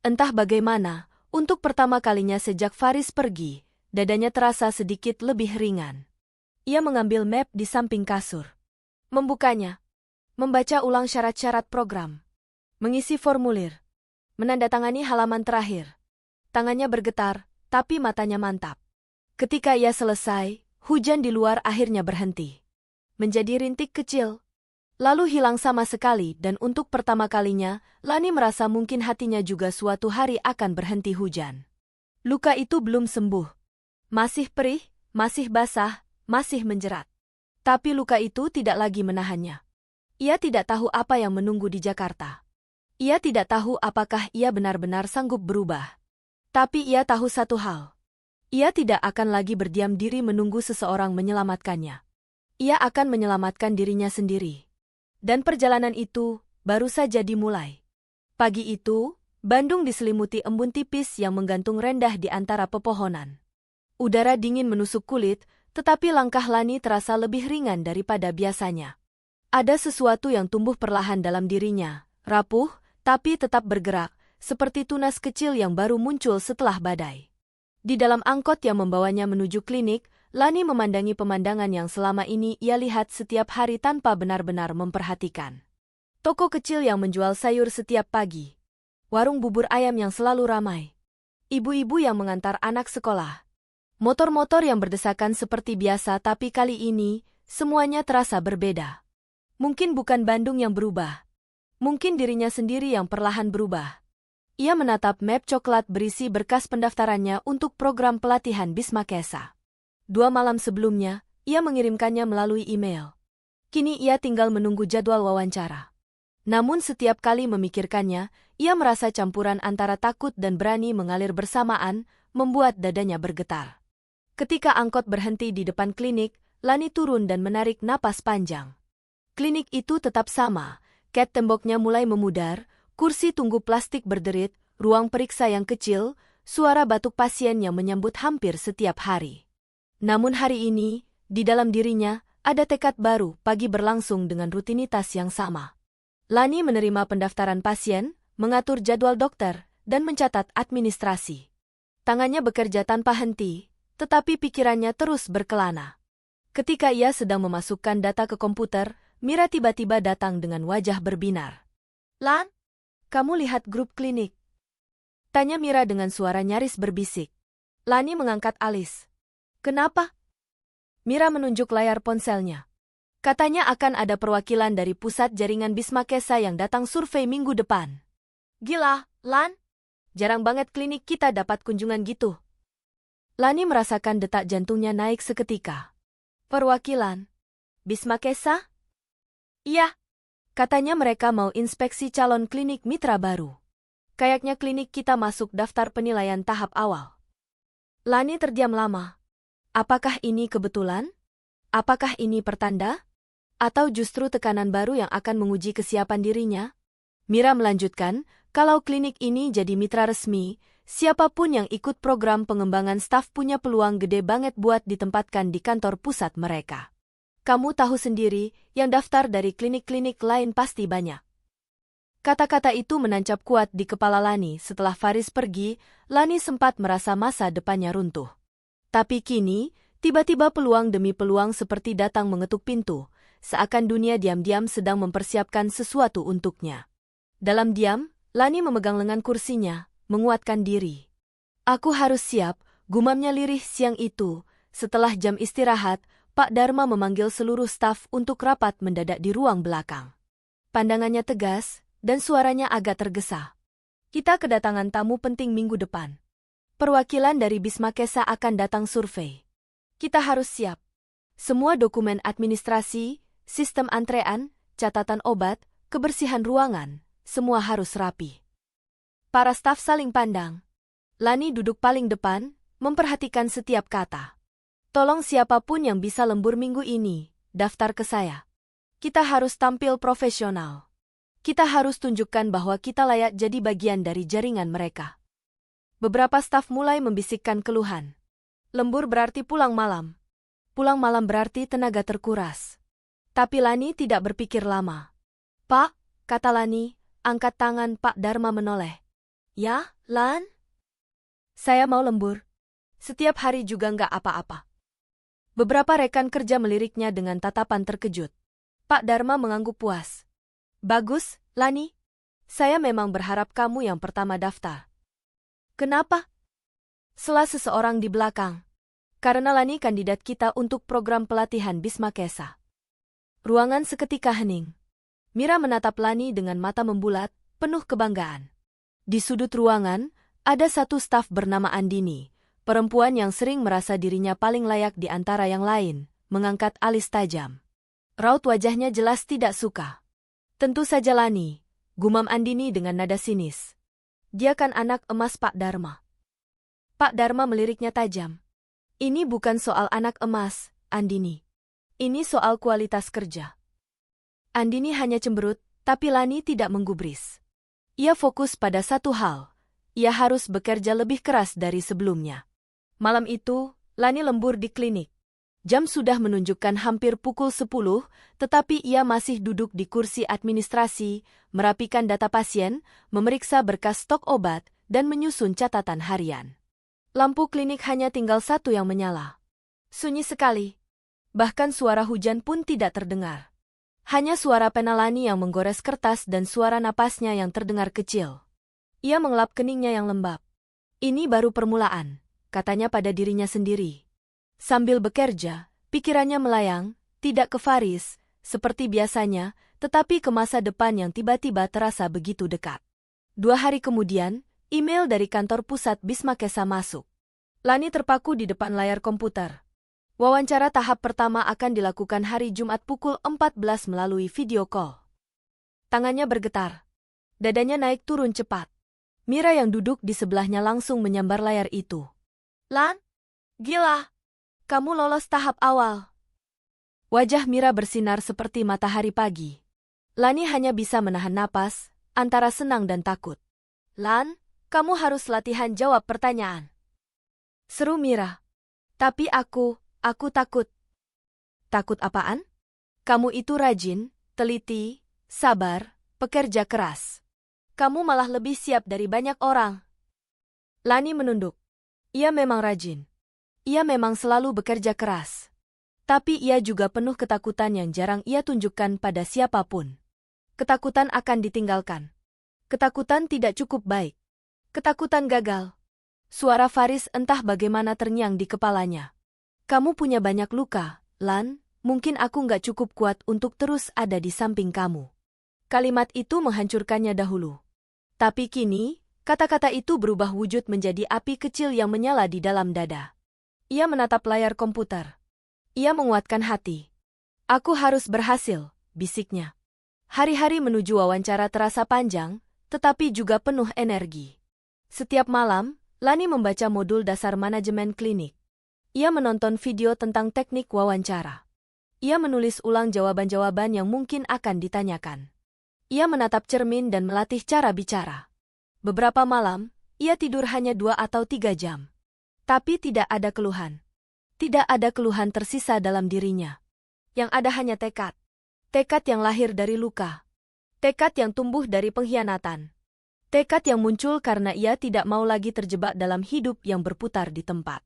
Speaker 1: Entah bagaimana, untuk pertama kalinya sejak Faris pergi, dadanya terasa sedikit lebih ringan. Ia mengambil map di samping kasur. Membukanya. Membaca ulang syarat-syarat program. Mengisi formulir. Menandatangani halaman terakhir. Tangannya bergetar, tapi matanya mantap. Ketika ia selesai, hujan di luar akhirnya berhenti. Menjadi rintik kecil. Lalu hilang sama sekali dan untuk pertama kalinya, Lani merasa mungkin hatinya juga suatu hari akan berhenti hujan. Luka itu belum sembuh. Masih perih, masih basah, masih menjerat. Tapi luka itu tidak lagi menahannya. Ia tidak tahu apa yang menunggu di Jakarta. Ia tidak tahu apakah ia benar-benar sanggup berubah. Tapi ia tahu satu hal. Ia tidak akan lagi berdiam diri menunggu seseorang menyelamatkannya. Ia akan menyelamatkan dirinya sendiri. Dan perjalanan itu baru saja dimulai. Pagi itu, Bandung diselimuti embun tipis yang menggantung rendah di antara pepohonan. Udara dingin menusuk kulit, tetapi langkah Lani terasa lebih ringan daripada biasanya. Ada sesuatu yang tumbuh perlahan dalam dirinya, rapuh, tapi tetap bergerak, seperti tunas kecil yang baru muncul setelah badai. Di dalam angkot yang membawanya menuju klinik, Lani memandangi pemandangan yang selama ini ia lihat setiap hari tanpa benar-benar memperhatikan. Toko kecil yang menjual sayur setiap pagi. Warung bubur ayam yang selalu ramai. Ibu-ibu yang mengantar anak sekolah. Motor-motor yang berdesakan seperti biasa tapi kali ini, semuanya terasa berbeda. Mungkin bukan Bandung yang berubah. Mungkin dirinya sendiri yang perlahan berubah. Ia menatap map coklat berisi berkas pendaftarannya untuk program pelatihan Bismakesa. 2 malam sebelumnya, ia mengirimkannya melalui email. Kini ia tinggal menunggu jadwal wawancara. Namun setiap kali memikirkannya, ia merasa campuran antara takut dan berani mengalir bersamaan, membuat dadanya bergetar. Ketika angkot berhenti di depan klinik, Lani turun dan menarik napas panjang. Klinik itu tetap sama, cat temboknya mulai memudar, kursi tunggu plastik berderit, ruang periksa yang kecil, suara batuk pasien yang menyambut hampir setiap hari. Namun hari ini, di dalam dirinya, ada tekad baru, pagi berlangsung dengan rutinitas yang sama. Lani menerima pendaftaran pasien, mengatur jadwal dokter, dan mencatat administrasi. Tangannya bekerja tanpa henti, tetapi pikirannya terus berkelana. Ketika ia sedang memasukkan data ke komputer, Mira tiba-tiba datang dengan wajah berbinar. "Lan, kamu lihat grup klinik?" Tanya Mira dengan suara nyaris berbisik. Lani mengangkat alis. "Kenapa?" Mira menunjuk layar ponselnya. Katanya akan ada perwakilan dari pusat jaringan Bismakesa yang datang survei minggu depan. "Gila, Lan. Jarang banget klinik kita dapat kunjungan gitu." Lani merasakan detak jantungnya naik seketika. "Perwakilan? Bismakesa?" "Iya. Katanya mereka mau inspeksi calon klinik mitra baru. Kayaknya klinik kita masuk daftar penilaian tahap awal." Lani terdiam lama. Apakah ini kebetulan? Apakah ini pertanda? Atau justru tekanan baru yang akan menguji kesiapan dirinya? Mira melanjutkan, kalau klinik ini jadi mitra resmi, siapapun yang ikut program pengembangan staf punya peluang gede banget buat ditempatkan di kantor pusat mereka. Kamu tahu sendiri, yang daftar dari klinik-klinik lain pasti banyak. Kata-kata itu menancap kuat di kepala Lani. Setelah Faris pergi, Lani sempat merasa masa depannya runtuh. Tapi kini, tiba-tiba peluang demi peluang seperti datang mengetuk pintu, seakan dunia diam-diam sedang mempersiapkan sesuatu untuknya. Dalam diam, Lani memegang lengan kursinya, menguatkan diri. "Aku harus siap," gumamnya lirih siang itu. Setelah jam istirahat, Pak Dharma memanggil seluruh staf untuk rapat mendadak di ruang belakang. Pandangannya tegas, dan suaranya agak tergesa. Kita kedatangan tamu penting minggu depan. Perwakilan dari Bismakesa akan datang survei. Kita harus siap. Semua dokumen administrasi, sistem antrean, catatan obat, kebersihan ruangan, semua harus rapi. Para staf saling pandang. Lani duduk paling depan, memperhatikan setiap kata. Tolong siapapun yang bisa lembur minggu ini, daftar ke saya. Kita harus tampil profesional. Kita harus tunjukkan bahwa kita layak jadi bagian dari jaringan mereka. Beberapa staf mulai membisikkan keluhan. Lembur berarti pulang malam. Pulang malam berarti tenaga terkuras. Tapi Lani tidak berpikir lama. Pak, kata Lani, angkat tangan. Pak Dharma menoleh. Ya, Lan? Saya mau lembur. Setiap hari juga nggak apa-apa. Beberapa rekan kerja meliriknya dengan tatapan terkejut. Pak Dharma mengangguk puas. Bagus, Lani. Saya memang berharap kamu yang pertama daftar. Kenapa? Sela seseorang di belakang. Karena Lani kandidat kita untuk program pelatihan Bismakesa. Ruangan seketika hening. Mira menatap Lani dengan mata membulat, penuh kebanggaan. Di sudut ruangan, ada satu staf bernama Andini, perempuan yang sering merasa dirinya paling layak di antara yang lain, mengangkat alis tajam. Raut wajahnya jelas tidak suka. Tentu saja Lani, gumam Andini dengan nada sinis. Dia kan anak emas Pak Dharma. Pak Dharma meliriknya tajam. Ini bukan soal anak emas, Andini. Ini soal kualitas kerja. Andini hanya cemberut, tapi Lani tidak menggubris. Ia fokus pada satu hal. Ia harus bekerja lebih keras dari sebelumnya. Malam itu, Lani lembur di klinik. Jam sudah menunjukkan hampir pukul 10, tetapi ia masih duduk di kursi administrasi, merapikan data pasien, memeriksa berkas stok obat, dan menyusun catatan harian. Lampu klinik hanya tinggal satu yang menyala. Sunyi sekali. Bahkan suara hujan pun tidak terdengar. Hanya suara pena Lani yang menggores kertas dan suara napasnya yang terdengar kecil. Ia mengelap keningnya yang lembab. Ini baru permulaan, katanya pada dirinya sendiri. Sambil bekerja, pikirannya melayang, tidak ke Faris, seperti biasanya, tetapi ke masa depan yang tiba-tiba terasa begitu dekat. 2 hari kemudian, email dari kantor pusat Bismakesa masuk. Lani terpaku di depan layar komputer. Wawancara tahap pertama akan dilakukan hari Jumat pukul 14 melalui video call. Tangannya bergetar. Dadanya naik turun cepat. Mira yang duduk di sebelahnya langsung menyambar layar itu. Lan? Gila! Kamu lolos tahap awal. Wajah Mira bersinar seperti matahari pagi. Lani hanya bisa menahan napas, antara senang dan takut. Lan, kamu harus latihan jawab pertanyaan. Seru Mira. Tapi aku takut. Takut apaan? Kamu itu rajin, teliti, sabar, pekerja keras. Kamu malah lebih siap dari banyak orang. Lani menunduk. Ia memang rajin. Ia memang selalu bekerja keras. Tapi ia juga penuh ketakutan yang jarang ia tunjukkan pada siapapun. Ketakutan akan ditinggalkan. Ketakutan tidak cukup baik. Ketakutan gagal. Suara Faris entah bagaimana terngiang di kepalanya. Kamu punya banyak luka, Lan, mungkin aku nggak cukup kuat untuk terus ada di samping kamu. Kalimat itu menghancurkannya dahulu. Tapi kini, kata-kata itu berubah wujud menjadi api kecil yang menyala di dalam dada. Ia menatap layar komputer. Ia menguatkan hati. Aku harus berhasil, bisiknya. Hari-hari menuju wawancara terasa panjang, tetapi juga penuh energi. Setiap malam, Lani membaca modul dasar manajemen klinik. Ia menonton video tentang teknik wawancara. Ia menulis ulang jawaban-jawaban yang mungkin akan ditanyakan. Ia menatap cermin dan melatih cara bicara. Beberapa malam, ia tidur hanya 2 atau 3 jam. Tapi tidak ada keluhan. Tidak ada keluhan tersisa dalam dirinya. Yang ada hanya tekad. Tekad yang lahir dari luka. Tekad yang tumbuh dari pengkhianatan. Tekad yang muncul karena ia tidak mau lagi terjebak dalam hidup yang berputar di tempat.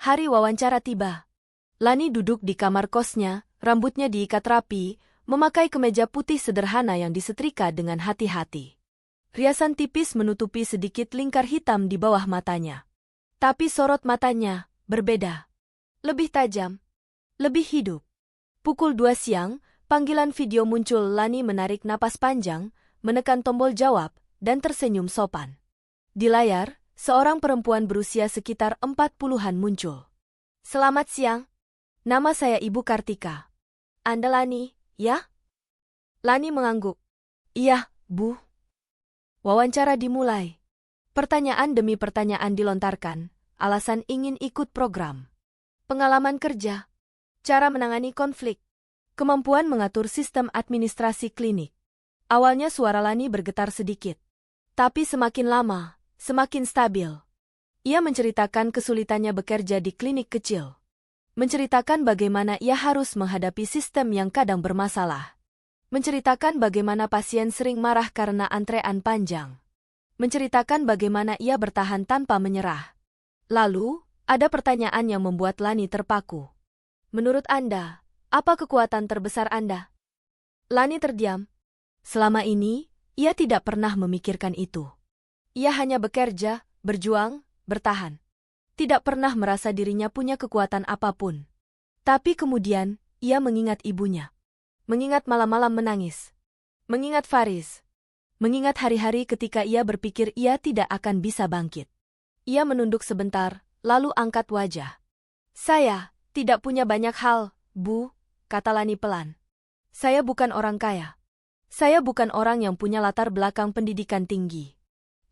Speaker 1: Hari wawancara tiba. Lani duduk di kamar kosnya, rambutnya diikat rapi, memakai kemeja putih sederhana yang disetrika dengan hati-hati. Riasan tipis menutupi sedikit lingkar hitam di bawah matanya. Tapi sorot matanya berbeda. Lebih tajam. Lebih hidup. Pukul 2 siang, panggilan video muncul. Lani menarik napas panjang, menekan tombol jawab, dan tersenyum sopan. Di layar, seorang perempuan berusia sekitar 40-an muncul. Selamat siang. Nama saya Ibu Kartika. Anda Lani, ya? Lani mengangguk. Iya, Bu. Wawancara dimulai. Pertanyaan demi pertanyaan dilontarkan, alasan ingin ikut program. Pengalaman kerja, cara menangani konflik, kemampuan mengatur sistem administrasi klinik. Awalnya suara Lani bergetar sedikit. Tapi semakin lama, semakin stabil. Ia menceritakan kesulitannya bekerja di klinik kecil. Menceritakan bagaimana ia harus menghadapi sistem yang kadang bermasalah. Menceritakan bagaimana pasien sering marah karena antrean panjang. Menceritakan bagaimana ia bertahan tanpa menyerah. Lalu, ada pertanyaan yang membuat Lani terpaku. Menurut Anda, apa kekuatan terbesar Anda? Lani terdiam. Selama ini, ia tidak pernah memikirkan itu. Ia hanya bekerja, berjuang, bertahan. Tidak pernah merasa dirinya punya kekuatan apapun. Tapi kemudian, ia mengingat ibunya. Mengingat malam-malam menangis. Mengingat Faris. Mengingat hari-hari ketika ia berpikir ia tidak akan bisa bangkit. Ia menunduk sebentar, lalu angkat wajah. Saya tidak punya banyak hal, Bu, kata Lani pelan. Saya bukan orang kaya. Saya bukan orang yang punya latar belakang pendidikan tinggi.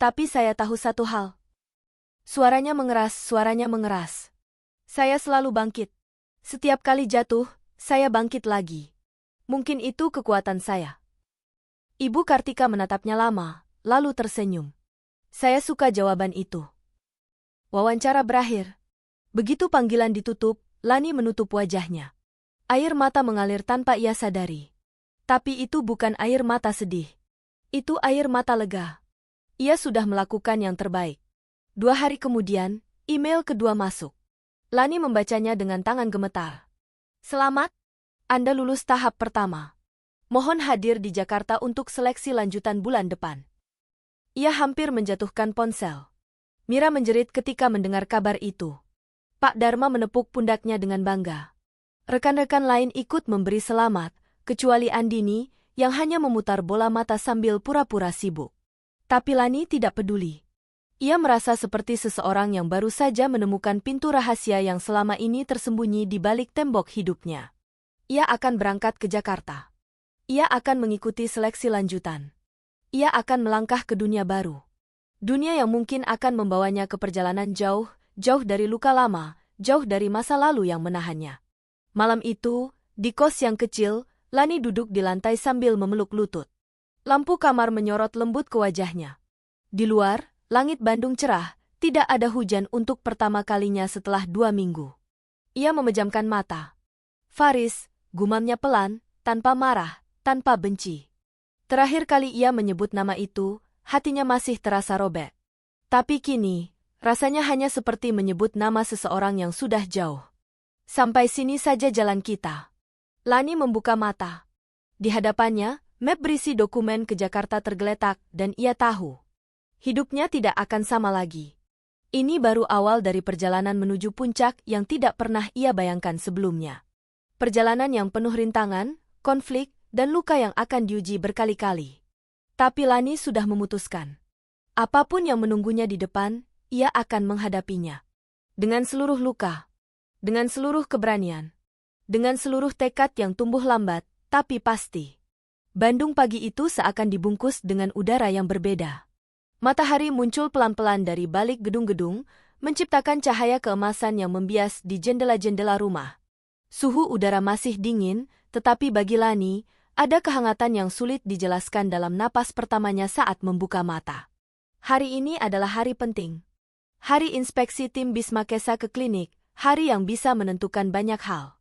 Speaker 1: Tapi saya tahu satu hal. Suaranya mengeras. Saya selalu bangkit. Setiap kali jatuh, saya bangkit lagi. Mungkin itu kekuatan saya. Ibu Kartika menatapnya lama, lalu tersenyum. Saya suka jawaban itu. Wawancara berakhir. Begitu panggilan ditutup, Lani menutup wajahnya. Air mata mengalir tanpa ia sadari. Tapi itu bukan air mata sedih. Itu air mata lega. Ia sudah melakukan yang terbaik. 2 hari kemudian, email kedua masuk. Lani membacanya dengan tangan gemetar. Selamat, Anda lulus tahap pertama. Mohon hadir di Jakarta untuk seleksi lanjutan bulan depan. Ia hampir menjatuhkan ponsel. Mira menjerit ketika mendengar kabar itu. Pak Dharma menepuk pundaknya dengan bangga. Rekan-rekan lain ikut memberi selamat, kecuali Andini, yang hanya memutar bola mata sambil pura-pura sibuk. Tapi Lani tidak peduli. Ia merasa seperti seseorang yang baru saja menemukan pintu rahasia yang selama ini tersembunyi di balik tembok hidupnya. Ia akan berangkat ke Jakarta. Ia akan mengikuti seleksi lanjutan. Ia akan melangkah ke dunia baru. Dunia yang mungkin akan membawanya ke perjalanan jauh, jauh dari luka lama, jauh dari masa lalu yang menahannya. Malam itu, di kos yang kecil, Lani duduk di lantai sambil memeluk lutut. Lampu kamar menyorot lembut ke wajahnya. Di luar, langit Bandung cerah, tidak ada hujan untuk pertama kalinya setelah 2 minggu. Ia memejamkan mata. Faris, gumamnya pelan, tanpa marah, tanpa benci. Terakhir kali ia menyebut nama itu, hatinya masih terasa robek. Tapi kini, rasanya hanya seperti menyebut nama seseorang yang sudah jauh. Sampai sini saja jalan kita. Lani membuka mata. Di hadapannya, map berisi dokumen ke Jakarta tergeletak dan ia tahu. Hidupnya tidak akan sama lagi. Ini baru awal dari perjalanan menuju puncak yang tidak pernah ia bayangkan sebelumnya. Perjalanan yang penuh rintangan, konflik, dan luka yang akan diuji berkali-kali. Tapi Lani sudah memutuskan. Apapun yang menunggunya di depan, ia akan menghadapinya. Dengan seluruh luka. Dengan seluruh keberanian. Dengan seluruh tekad yang tumbuh lambat, tapi pasti. Bandung pagi itu seakan dibungkus dengan udara yang berbeda. Matahari muncul pelan-pelan dari balik gedung-gedung, menciptakan cahaya keemasan yang membias di jendela-jendela rumah. Suhu udara masih dingin, tetapi bagi Lani, ada kehangatan yang sulit dijelaskan dalam napas pertamanya saat membuka mata. Hari ini adalah hari penting. Hari inspeksi tim Bismakesa ke klinik, hari yang bisa menentukan banyak hal.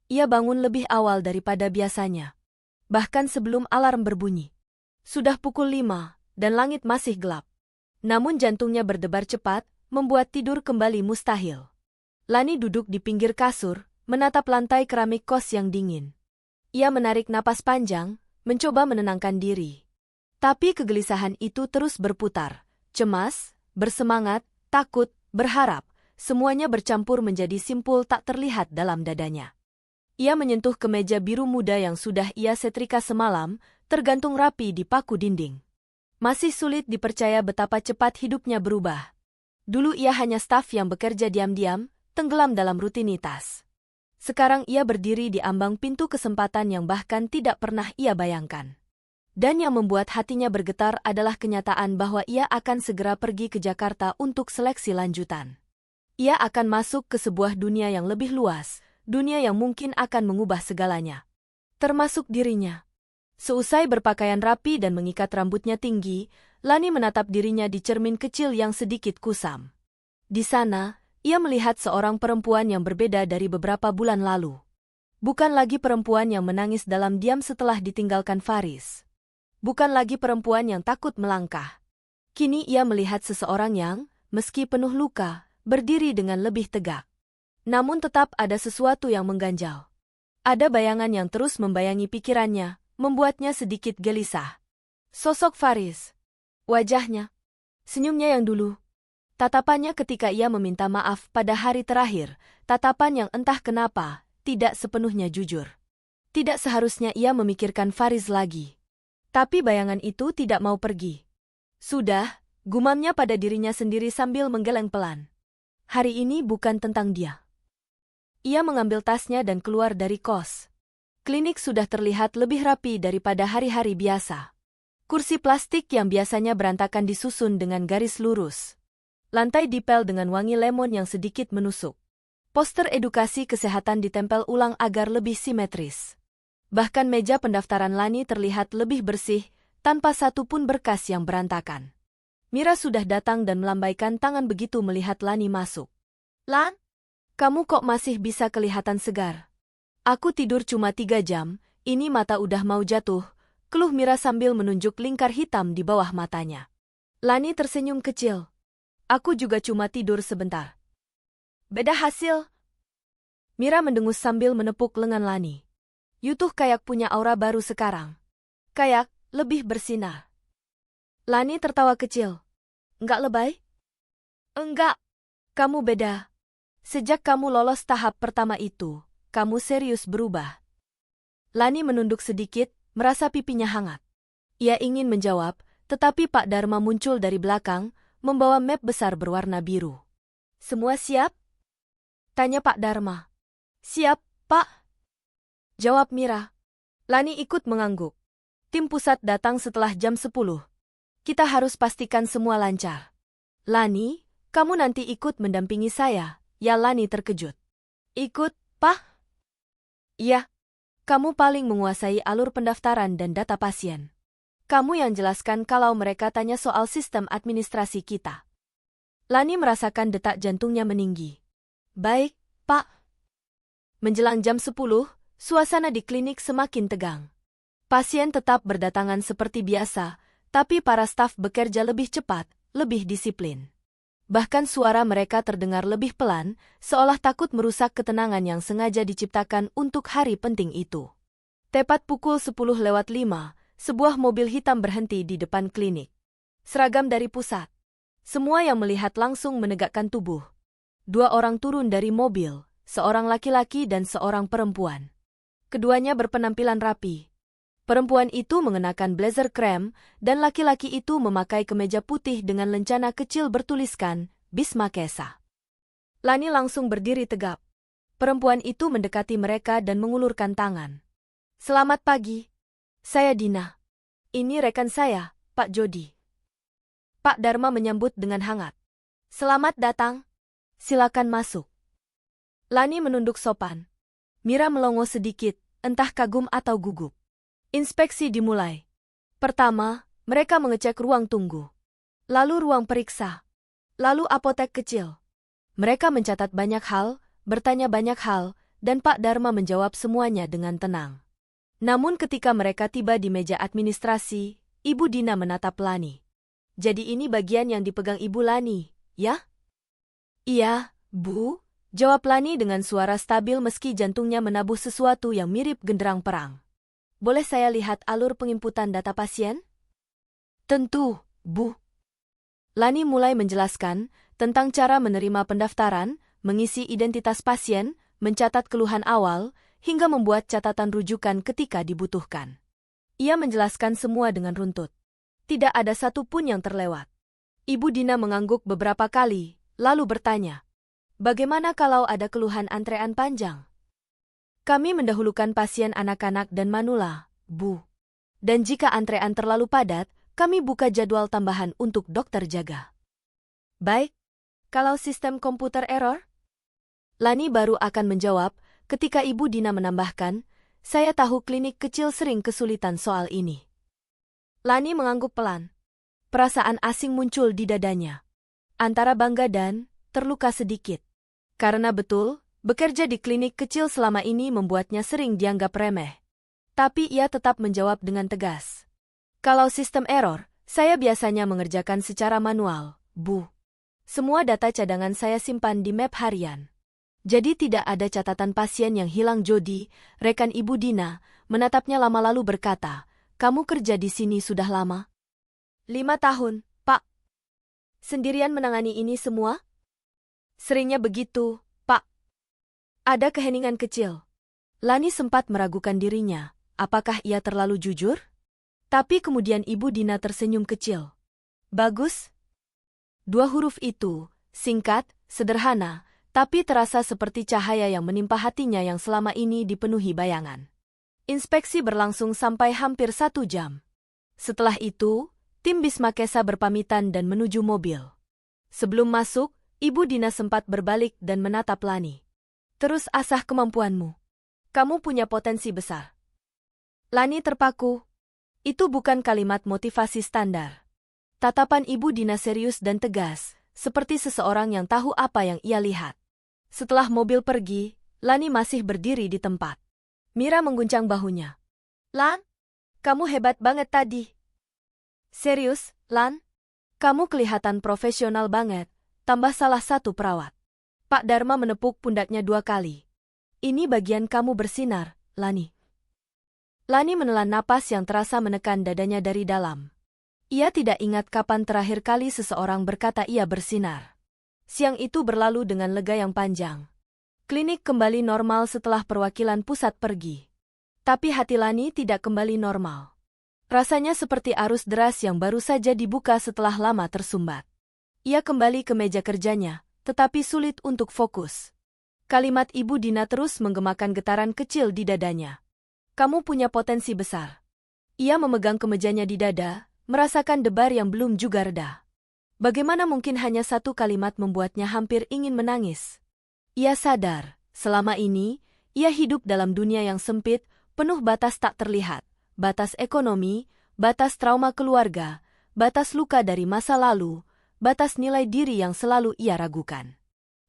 Speaker 1: Ia bangun lebih awal daripada biasanya. Bahkan sebelum alarm berbunyi. Sudah pukul 5, dan langit masih gelap. Namun jantungnya berdebar cepat, membuat tidur kembali mustahil. Lani duduk di pinggir kasur, menatap lantai keramik kos yang dingin. Ia menarik napas panjang, mencoba menenangkan diri. Tapi kegelisahan itu terus berputar. Cemas, bersemangat, takut, berharap, semuanya bercampur menjadi simpul tak terlihat dalam dadanya. Ia menyentuh kemeja biru muda yang sudah ia setrika semalam, tergantung rapi di paku dinding. Masih sulit dipercaya betapa cepat hidupnya berubah. Dulu ia hanya staf yang bekerja diam-diam, tenggelam dalam rutinitas. Sekarang ia berdiri di ambang pintu kesempatan yang bahkan tidak pernah ia bayangkan. Dan yang membuat hatinya bergetar adalah kenyataan bahwa ia akan segera pergi ke Jakarta untuk seleksi lanjutan. Ia akan masuk ke sebuah dunia yang lebih luas, dunia yang mungkin akan mengubah segalanya. Termasuk dirinya. Seusai berpakaian rapi dan mengikat rambutnya tinggi, Lani menatap dirinya di cermin kecil yang sedikit kusam. Di sana, ia melihat seorang perempuan yang berbeda dari beberapa bulan lalu. Bukan lagi perempuan yang menangis dalam diam setelah ditinggalkan Faris. Bukan lagi perempuan yang takut melangkah. Kini ia melihat seseorang yang, meski penuh luka, berdiri dengan lebih tegak. Namun tetap ada sesuatu yang mengganjal. Ada bayangan yang terus membayangi pikirannya, membuatnya sedikit gelisah. Sosok Faris. Wajahnya. Senyumnya yang dulu. Tatapannya ketika ia meminta maaf pada hari terakhir, tatapan yang entah kenapa, tidak sepenuhnya jujur. Tidak seharusnya ia memikirkan Faris lagi. Tapi bayangan itu tidak mau pergi. Sudah, gumamnya pada dirinya sendiri sambil menggeleng pelan. Hari ini bukan tentang dia. Ia mengambil tasnya dan keluar dari kos. Klinik sudah terlihat lebih rapi daripada hari-hari biasa. Kursi plastik yang biasanya berantakan disusun dengan garis lurus. Lantai dipel dengan wangi lemon yang sedikit menusuk. Poster edukasi kesehatan ditempel ulang agar lebih simetris. Bahkan meja pendaftaran Lani terlihat lebih bersih, tanpa satu pun berkas yang berantakan. Mira sudah datang dan melambaikan tangan begitu melihat Lani masuk. "Lan, kamu kok masih bisa kelihatan segar?" "Aku tidur cuma 3 jam, ini mata udah mau jatuh," keluh Mira sambil menunjuk lingkar hitam di bawah matanya. Lani tersenyum kecil. "Aku juga cuma tidur sebentar." "Beda hasil." Mira mendengus sambil menepuk lengan Lani. "Yutuh kayak punya aura baru sekarang. Kayak lebih bersinar." Lani tertawa kecil. "Enggak lebay?" "Enggak. Kamu beda. Sejak kamu lolos tahap pertama itu, kamu serius berubah." Lani menunduk sedikit, merasa pipinya hangat. Ia ingin menjawab, tetapi Pak Dharma muncul dari belakang, membawa map besar berwarna biru. "Semua siap?" tanya Pak Dharma. "Siap, Pak," jawab Mira. Lani ikut mengangguk. "Tim pusat datang setelah jam 10. Kita harus pastikan semua lancar." "Lani, kamu nanti ikut mendampingi saya?" Ya, Lani terkejut. "Ikut, Pak?" "Iya. Kamu paling menguasai alur pendaftaran dan data pasien. Kamu yang jelaskan kalau mereka tanya soal sistem administrasi kita." Lani merasakan detak jantungnya meninggi. "Baik, Pak." Menjelang jam 10, suasana di klinik semakin tegang. Pasien tetap berdatangan seperti biasa, tapi para staf bekerja lebih cepat, lebih disiplin. Bahkan suara mereka terdengar lebih pelan, seolah takut merusak ketenangan yang sengaja diciptakan untuk hari penting itu. Tepat pukul 10:05, sebuah mobil hitam berhenti di depan klinik. Seragam dari pusat. Semua yang melihat langsung menegakkan tubuh. 2 orang turun dari mobil, seorang laki-laki dan seorang perempuan. Keduanya berpenampilan rapi. Perempuan itu mengenakan blazer krem, dan laki-laki itu memakai kemeja putih dengan lencana kecil bertuliskan, Bisma Kesa. Lani langsung berdiri tegap. Perempuan itu mendekati mereka dan mengulurkan tangan. "Selamat pagi. Saya Dina. Ini rekan saya, Pak Jody." Pak Dharma menyambut dengan hangat. "Selamat datang. Silakan masuk." Lani menunduk sopan. Mira melongo sedikit, entah kagum atau gugup. Inspeksi dimulai. Pertama, mereka mengecek ruang tunggu. Lalu ruang periksa. Lalu apotek kecil. Mereka mencatat banyak hal, bertanya banyak hal, dan Pak Dharma menjawab semuanya dengan tenang. Namun ketika mereka tiba di meja administrasi, Ibu Dina menatap Lani. "Jadi ini bagian yang dipegang Ibu Lani, ya?" "Iya, Bu," jawab Lani dengan suara stabil meski jantungnya menabuh sesuatu yang mirip genderang perang. "Boleh saya lihat alur penginputan data pasien?" "Tentu, Bu." Lani mulai menjelaskan tentang cara menerima pendaftaran, mengisi identitas pasien, mencatat keluhan awal, hingga membuat catatan rujukan ketika dibutuhkan. Ia menjelaskan semua dengan runtut. Tidak ada satu pun yang terlewat. Ibu Dina mengangguk beberapa kali, lalu bertanya, "Bagaimana kalau ada keluhan antrean panjang?" "Kami mendahulukan pasien anak-anak dan manula, Bu. Dan jika antrean terlalu padat, kami buka jadwal tambahan untuk dokter jaga." "Baik. Kalau sistem komputer error?" Lani baru akan menjawab ketika Ibu Dina menambahkan, "Saya tahu klinik kecil sering kesulitan soal ini." Lani mengangguk pelan. Perasaan asing muncul di dadanya. Antara bangga dan terluka sedikit. Karena betul, bekerja di klinik kecil selama ini membuatnya sering dianggap remeh. Tapi ia tetap menjawab dengan tegas. "Kalau sistem error, saya biasanya mengerjakan secara manual, Bu. Semua data cadangan saya simpan di map harian. Jadi tidak ada catatan pasien yang hilang." Jody, rekan Ibu Dina, menatapnya lama lalu berkata, "Kamu kerja di sini sudah lama?" 5 tahun, Pak. Sendirian menangani ini semua?" "Seringnya begitu, Pak." Ada keheningan kecil. Lani sempat meragukan dirinya, apakah ia terlalu jujur? Tapi kemudian Ibu Dina tersenyum kecil. "Bagus." 2 huruf itu, singkat, sederhana, tapi terasa seperti cahaya yang menimpa hatinya yang selama ini dipenuhi bayangan. Inspeksi berlangsung sampai hampir 1 jam. Setelah itu, tim Bismakesa berpamitan dan menuju mobil. Sebelum masuk, Ibu Dina sempat berbalik dan menatap Lani. "Terus asah kemampuanmu. Kamu punya potensi besar." Lani terpaku. Itu bukan kalimat motivasi standar. Tatapan Ibu Dina serius dan tegas, seperti seseorang yang tahu apa yang ia lihat. Setelah mobil pergi, Lani masih berdiri di tempat. Mira mengguncang bahunya. "Lan, kamu hebat banget tadi." "Serius, Lan? Kamu kelihatan profesional banget," tambah salah satu perawat. Pak Dharma menepuk pundaknya 2 kali. "Ini bagian kamu bersinar, Lani." Lani menelan napas yang terasa menekan dadanya dari dalam. Ia tidak ingat kapan terakhir kali seseorang berkata ia bersinar. Siang itu berlalu dengan lega yang panjang. Klinik kembali normal setelah perwakilan pusat pergi. Tapi hati Lani tidak kembali normal. Rasanya seperti arus deras yang baru saja dibuka setelah lama tersumbat. Ia kembali ke meja kerjanya, tetapi sulit untuk fokus. Kalimat Ibu Dina terus menggemakan getaran kecil di dadanya. "Kamu punya potensi besar." Ia memegang kemejanya di dada, merasakan debar yang belum juga reda. Bagaimana mungkin hanya 1 kalimat membuatnya hampir ingin menangis? Ia sadar, selama ini, ia hidup dalam dunia yang sempit, penuh batas tak terlihat. Batas ekonomi, batas trauma keluarga, batas luka dari masa lalu, batas nilai diri yang selalu ia ragukan.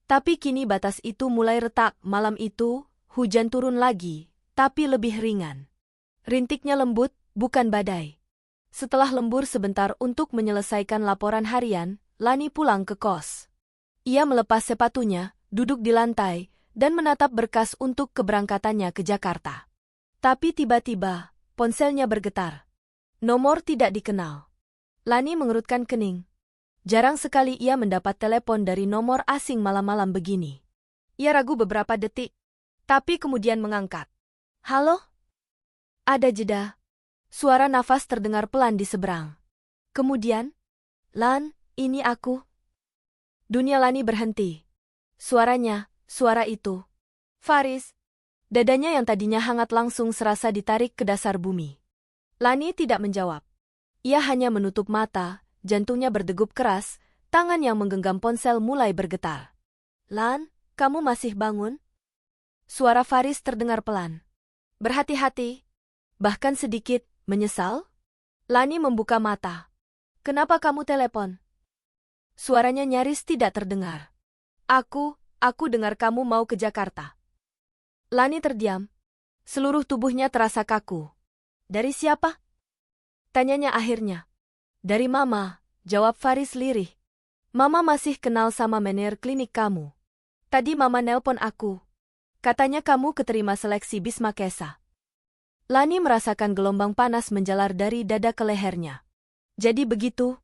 Speaker 1: Tapi kini batas itu mulai retak. Malam itu, hujan turun lagi, tapi lebih ringan. Rintiknya lembut, bukan badai. Setelah lembur sebentar untuk menyelesaikan laporan harian, Lani pulang ke kos. Ia melepas sepatunya, duduk di lantai, dan menatap berkas untuk keberangkatannya ke Jakarta. Tapi tiba-tiba, ponselnya bergetar. Nomor tidak dikenal. Lani mengerutkan kening. Jarang sekali ia mendapat telepon dari nomor asing malam-malam begini. Ia ragu beberapa detik, tapi kemudian mengangkat. "Halo?" Ada jeda. Suara nafas terdengar pelan di seberang. Kemudian, "Lan, ini aku." Dunia Lani berhenti. Suaranya, suara itu. "Faris." Dadanya yang tadinya hangat langsung serasa ditarik ke dasar bumi. Lani tidak menjawab. Ia hanya menutup mata, jantungnya berdegup keras, tangan yang menggenggam ponsel mulai bergetar. "Lan, kamu masih bangun?" Suara Faris terdengar pelan. "Berhati-hati." Bahkan sedikit menyesal? Lani membuka mata. "Kenapa kamu telepon?" Suaranya nyaris tidak terdengar. Aku dengar kamu mau ke Jakarta." Lani terdiam. Seluruh tubuhnya terasa kaku. "Dari siapa?" tanyanya akhirnya. "Dari Mama," jawab Faris lirih. "Mama masih kenal sama manajer klinik kamu. Tadi Mama nelpon aku. Katanya kamu keterima seleksi Bismakesa." Lani merasakan gelombang panas menjalar dari dada ke lehernya. Jadi begitu?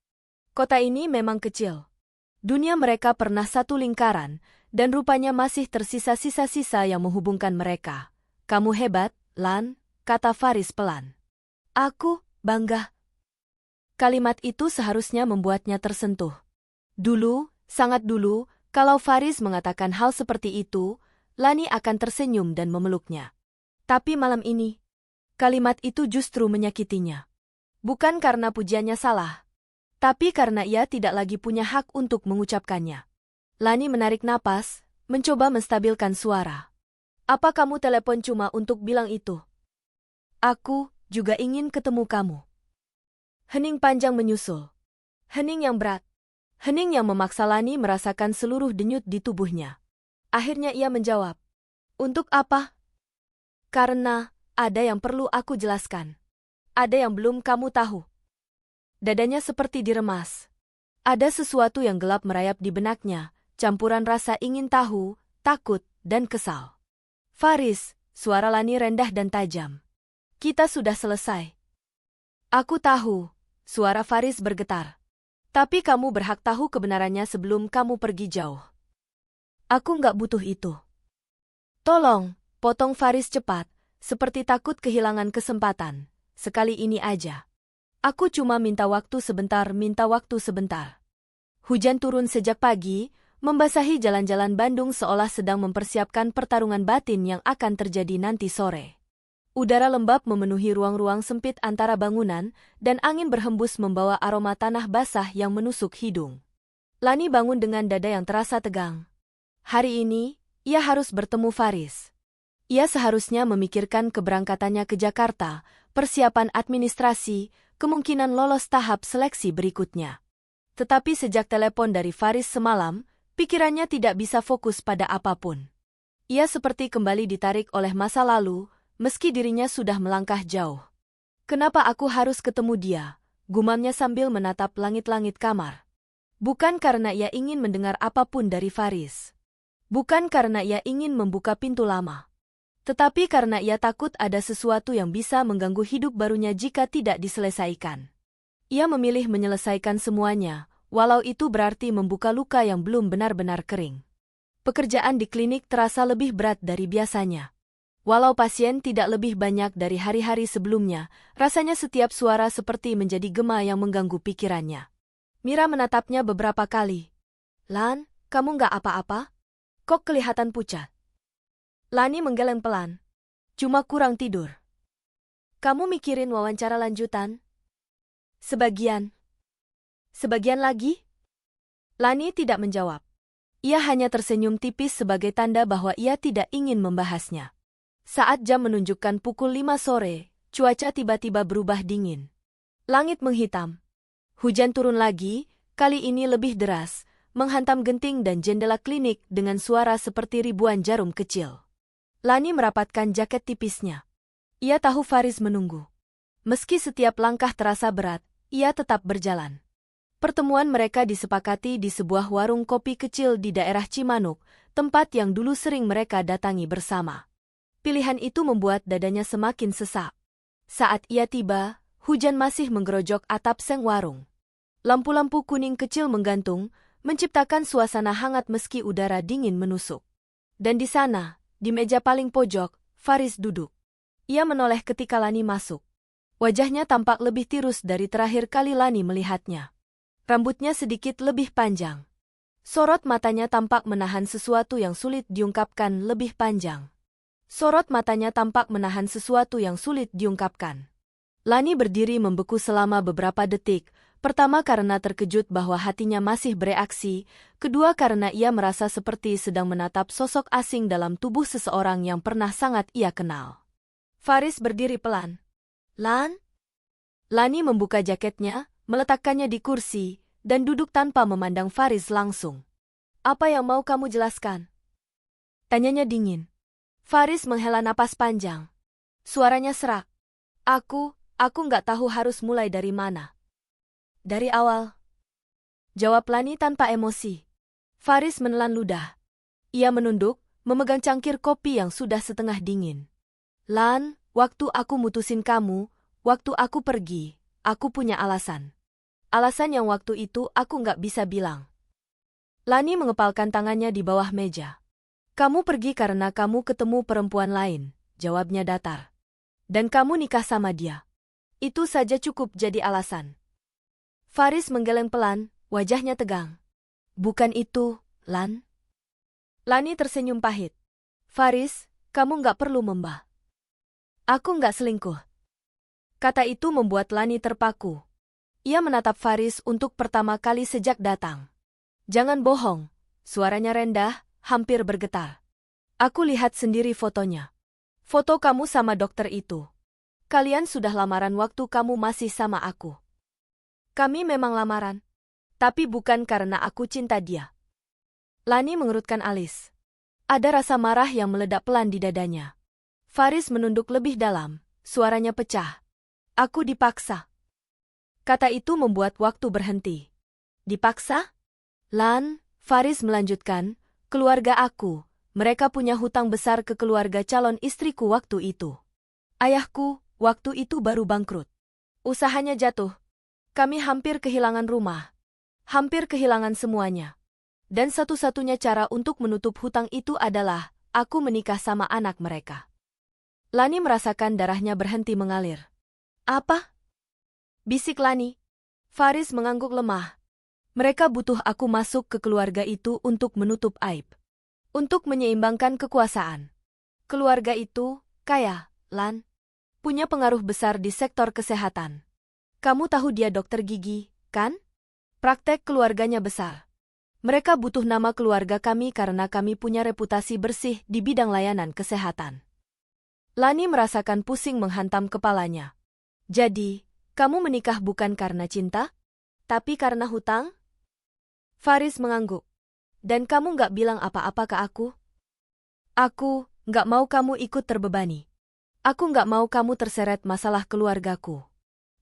Speaker 1: Kota ini memang kecil. Dunia mereka pernah satu lingkaran, dan rupanya masih tersisa sisa-sisa yang menghubungkan mereka. "Kamu hebat, Lan," kata Faris pelan. "Aku bangga." Kalimat itu seharusnya membuatnya tersentuh. Dulu, sangat dulu, kalau Faris mengatakan hal seperti itu, Lani akan tersenyum dan memeluknya. Tapi malam ini, kalimat itu justru menyakitinya. Bukan karena pujiannya salah, tapi karena ia tidak lagi punya hak untuk mengucapkannya. Lani menarik napas, mencoba menstabilkan suara. Apa kamu telepon cuma untuk bilang itu? Aku juga ingin ketemu kamu. Hening panjang menyusul. Hening yang berat. Hening yang memaksa Lani merasakan seluruh denyut di tubuhnya. Akhirnya ia menjawab. Untuk apa? Karena ada yang perlu aku jelaskan. Ada yang belum kamu tahu. Dadanya seperti diremas. Ada sesuatu yang gelap merayap di benaknya, campuran rasa ingin tahu, takut, dan kesal. Faris, suara Lani rendah dan tajam. Kita sudah selesai. Aku tahu, suara Faris bergetar. Tapi kamu berhak tahu kebenarannya sebelum kamu pergi jauh. Aku nggak butuh itu. Tolong, potong Faris cepat, seperti takut kehilangan kesempatan. Sekali ini aja. Aku cuma minta waktu sebentar. Hujan turun sejak pagi, membasahi jalan-jalan Bandung seolah sedang mempersiapkan pertarungan batin yang akan terjadi nanti sore. Udara lembab memenuhi ruang-ruang sempit antara bangunan, dan angin berhembus membawa aroma tanah basah yang menusuk hidung. Lani bangun dengan dada yang terasa tegang. Hari ini, ia harus bertemu Faris. Ia seharusnya memikirkan keberangkatannya ke Jakarta, persiapan administrasi, kemungkinan lolos tahap seleksi berikutnya. Tetapi sejak telepon dari Faris semalam, pikirannya tidak bisa fokus pada apapun. Ia seperti kembali ditarik oleh masa lalu, meski dirinya sudah melangkah jauh. Kenapa aku harus ketemu dia? Gumamnya sambil menatap langit-langit kamar. Bukan karena ia ingin mendengar apapun dari Faris. Bukan karena ia ingin membuka pintu lama. Tetapi karena ia takut ada sesuatu yang bisa mengganggu hidup barunya jika tidak diselesaikan. Ia memilih menyelesaikan semuanya, walau itu berarti membuka luka yang belum benar-benar kering. Pekerjaan di klinik terasa lebih berat dari biasanya. Walau pasien tidak lebih banyak dari hari-hari sebelumnya, rasanya setiap suara seperti menjadi gema yang mengganggu pikirannya. Mira menatapnya beberapa kali. Lan, kamu nggak apa-apa? Kok kelihatan pucat? Lani menggeleng pelan. Cuma kurang tidur. Kamu mikirin wawancara lanjutan? Sebagian. Sebagian lagi? Lani tidak menjawab. Ia hanya tersenyum tipis sebagai tanda bahwa ia tidak ingin membahasnya. Saat jam menunjukkan pukul 5 sore, cuaca tiba-tiba berubah dingin. Langit menghitam. Hujan turun lagi, kali ini lebih deras, menghantam genting dan jendela klinik dengan suara seperti ribuan jarum kecil. Lani merapatkan jaket tipisnya. Ia tahu Faris menunggu. Meski setiap langkah terasa berat, ia tetap berjalan. Pertemuan mereka disepakati di sebuah warung kopi kecil di daerah Cimanuk, tempat yang dulu sering mereka datangi bersama. Pilihan itu membuat dadanya semakin sesak. Saat ia tiba, hujan masih menggerojok atap seng warung. Lampu-lampu kuning kecil menggantung, menciptakan suasana hangat meski udara dingin menusuk. Dan di sana, di meja paling pojok, Faris duduk. Ia menoleh ketika Lani masuk. Wajahnya tampak lebih tirus dari terakhir kali Lani melihatnya. Rambutnya sedikit lebih panjang. Sorot matanya tampak menahan sesuatu yang sulit diungkapkan lebih panjang. Lani berdiri membeku selama beberapa detik, pertama karena terkejut bahwa hatinya masih bereaksi, kedua karena ia merasa seperti sedang menatap sosok asing dalam tubuh seseorang yang pernah sangat ia kenal. Faris berdiri pelan. Lan? Lani membuka jaketnya, meletakkannya di kursi, dan duduk tanpa memandang Faris langsung. Apa yang mau kamu jelaskan? Tanyanya dingin. Faris menghela napas panjang. Suaranya serak. Aku nggak tahu harus mulai dari mana. Dari awal. Jawab Lani tanpa emosi. Faris menelan ludah. Ia menunduk, memegang cangkir kopi yang sudah setengah dingin. Lan, waktu aku mutusin kamu, waktu aku pergi, aku punya alasan. Alasan yang waktu itu aku nggak bisa bilang. Lani mengepalkan tangannya di bawah meja. Kamu pergi karena kamu ketemu perempuan lain, jawabnya datar. Dan kamu nikah sama dia. Itu saja cukup jadi alasan. Faris menggeleng pelan, wajahnya tegang. Bukan itu, Lan. Lani tersenyum pahit. Faris, kamu nggak perlu membah. Aku nggak selingkuh. Kata itu membuat Lani terpaku. Ia menatap Faris untuk pertama kali sejak datang. Jangan bohong, suaranya rendah, hampir bergetar. Aku lihat sendiri fotonya. Foto kamu sama dokter itu. Kalian sudah lamaran waktu kamu masih sama aku. Kami memang lamaran. Tapi bukan karena aku cinta dia. Lani mengerutkan alis. Ada rasa marah yang meledak pelan di dadanya. Faris menunduk lebih dalam, suaranya pecah. Aku dipaksa. Kata itu membuat waktu berhenti. Dipaksa? Lan, Faris melanjutkan, keluarga aku, mereka punya hutang besar ke keluarga calon istriku waktu itu. Ayahku, waktu itu baru bangkrut. Usahanya jatuh. Kami hampir kehilangan rumah. Hampir kehilangan semuanya. Dan satu-satunya cara untuk menutup hutang itu adalah, aku menikah sama anak mereka. Lani merasakan darahnya berhenti mengalir. Apa? Bisik Lani. Faris mengangguk lemah. Mereka butuh aku masuk ke keluarga itu untuk menutup aib. Untuk menyeimbangkan kekuasaan. Keluarga itu, kaya, Lan. Punya pengaruh besar di sektor kesehatan. Kamu tahu dia dokter gigi, kan? Praktek keluarganya besar. Mereka butuh nama keluarga kami karena kami punya reputasi bersih di bidang layanan kesehatan. Lani merasakan pusing menghantam kepalanya. Jadi, kamu menikah bukan karena cinta? Tapi karena hutang? Faris mengangguk. Dan kamu nggak bilang apa-apa ke aku? Aku nggak mau kamu ikut terbebani. Aku nggak mau kamu terseret masalah keluargaku.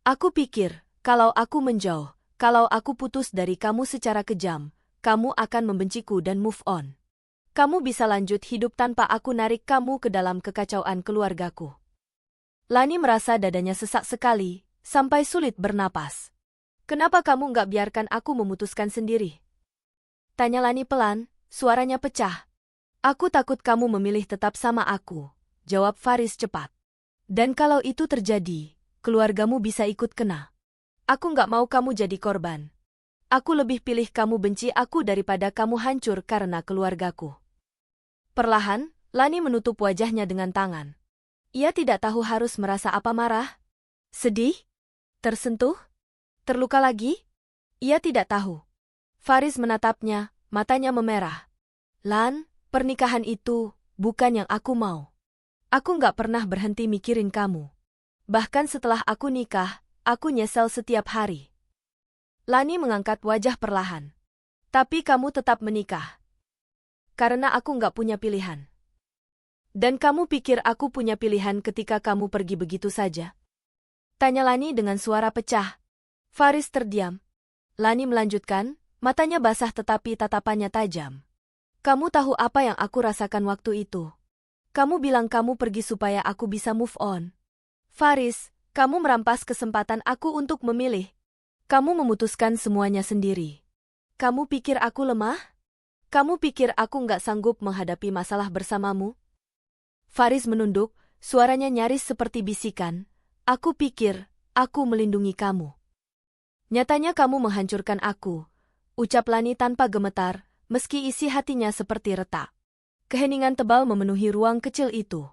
Speaker 1: Aku pikir, kalau aku menjauh, kalau aku putus dari kamu secara kejam, kamu akan membenciku dan move on. Kamu bisa lanjut hidup tanpa aku narik kamu ke dalam kekacauan keluargaku. Lani merasa dadanya sesak sekali, sampai sulit bernapas. Kenapa kamu nggak biarkan aku memutuskan sendiri? Tanya Lani pelan, suaranya pecah. Aku takut kamu memilih tetap sama aku, jawab Faris cepat. Dan kalau itu terjadi, keluargamu bisa ikut kena. Aku nggak mau kamu jadi korban. Aku lebih pilih kamu benci aku daripada kamu hancur karena keluargaku. Perlahan, Lani menutup wajahnya dengan tangan. Ia tidak tahu harus merasa apa marah. Sedih? Tersentuh? Terluka lagi? Ia tidak tahu. Faris menatapnya, matanya memerah. Lan, pernikahan itu bukan yang aku mau. Aku nggak pernah berhenti mikirin kamu. Bahkan setelah aku nikah, aku nyesel setiap hari. Lani mengangkat wajah perlahan. Tapi kamu tetap menikah. Karena aku nggak punya pilihan. Dan kamu pikir aku punya pilihan ketika kamu pergi begitu saja? Tanya Lani dengan suara pecah. Faris terdiam. Lani melanjutkan, matanya basah tetapi tatapannya tajam. Kamu tahu apa yang aku rasakan waktu itu? Kamu bilang kamu pergi supaya aku bisa move on. Faris, kamu merampas kesempatan aku untuk memilih. Kamu memutuskan semuanya sendiri. Kamu pikir aku lemah? Kamu pikir aku nggak sanggup menghadapi masalah bersamamu? Faris menunduk, suaranya nyaris seperti bisikan. Aku pikir, aku melindungi kamu. Nyatanya kamu menghancurkan aku. Ucap Lani tanpa gemetar, meski isi hatinya seperti retak. Keheningan tebal memenuhi ruang kecil itu.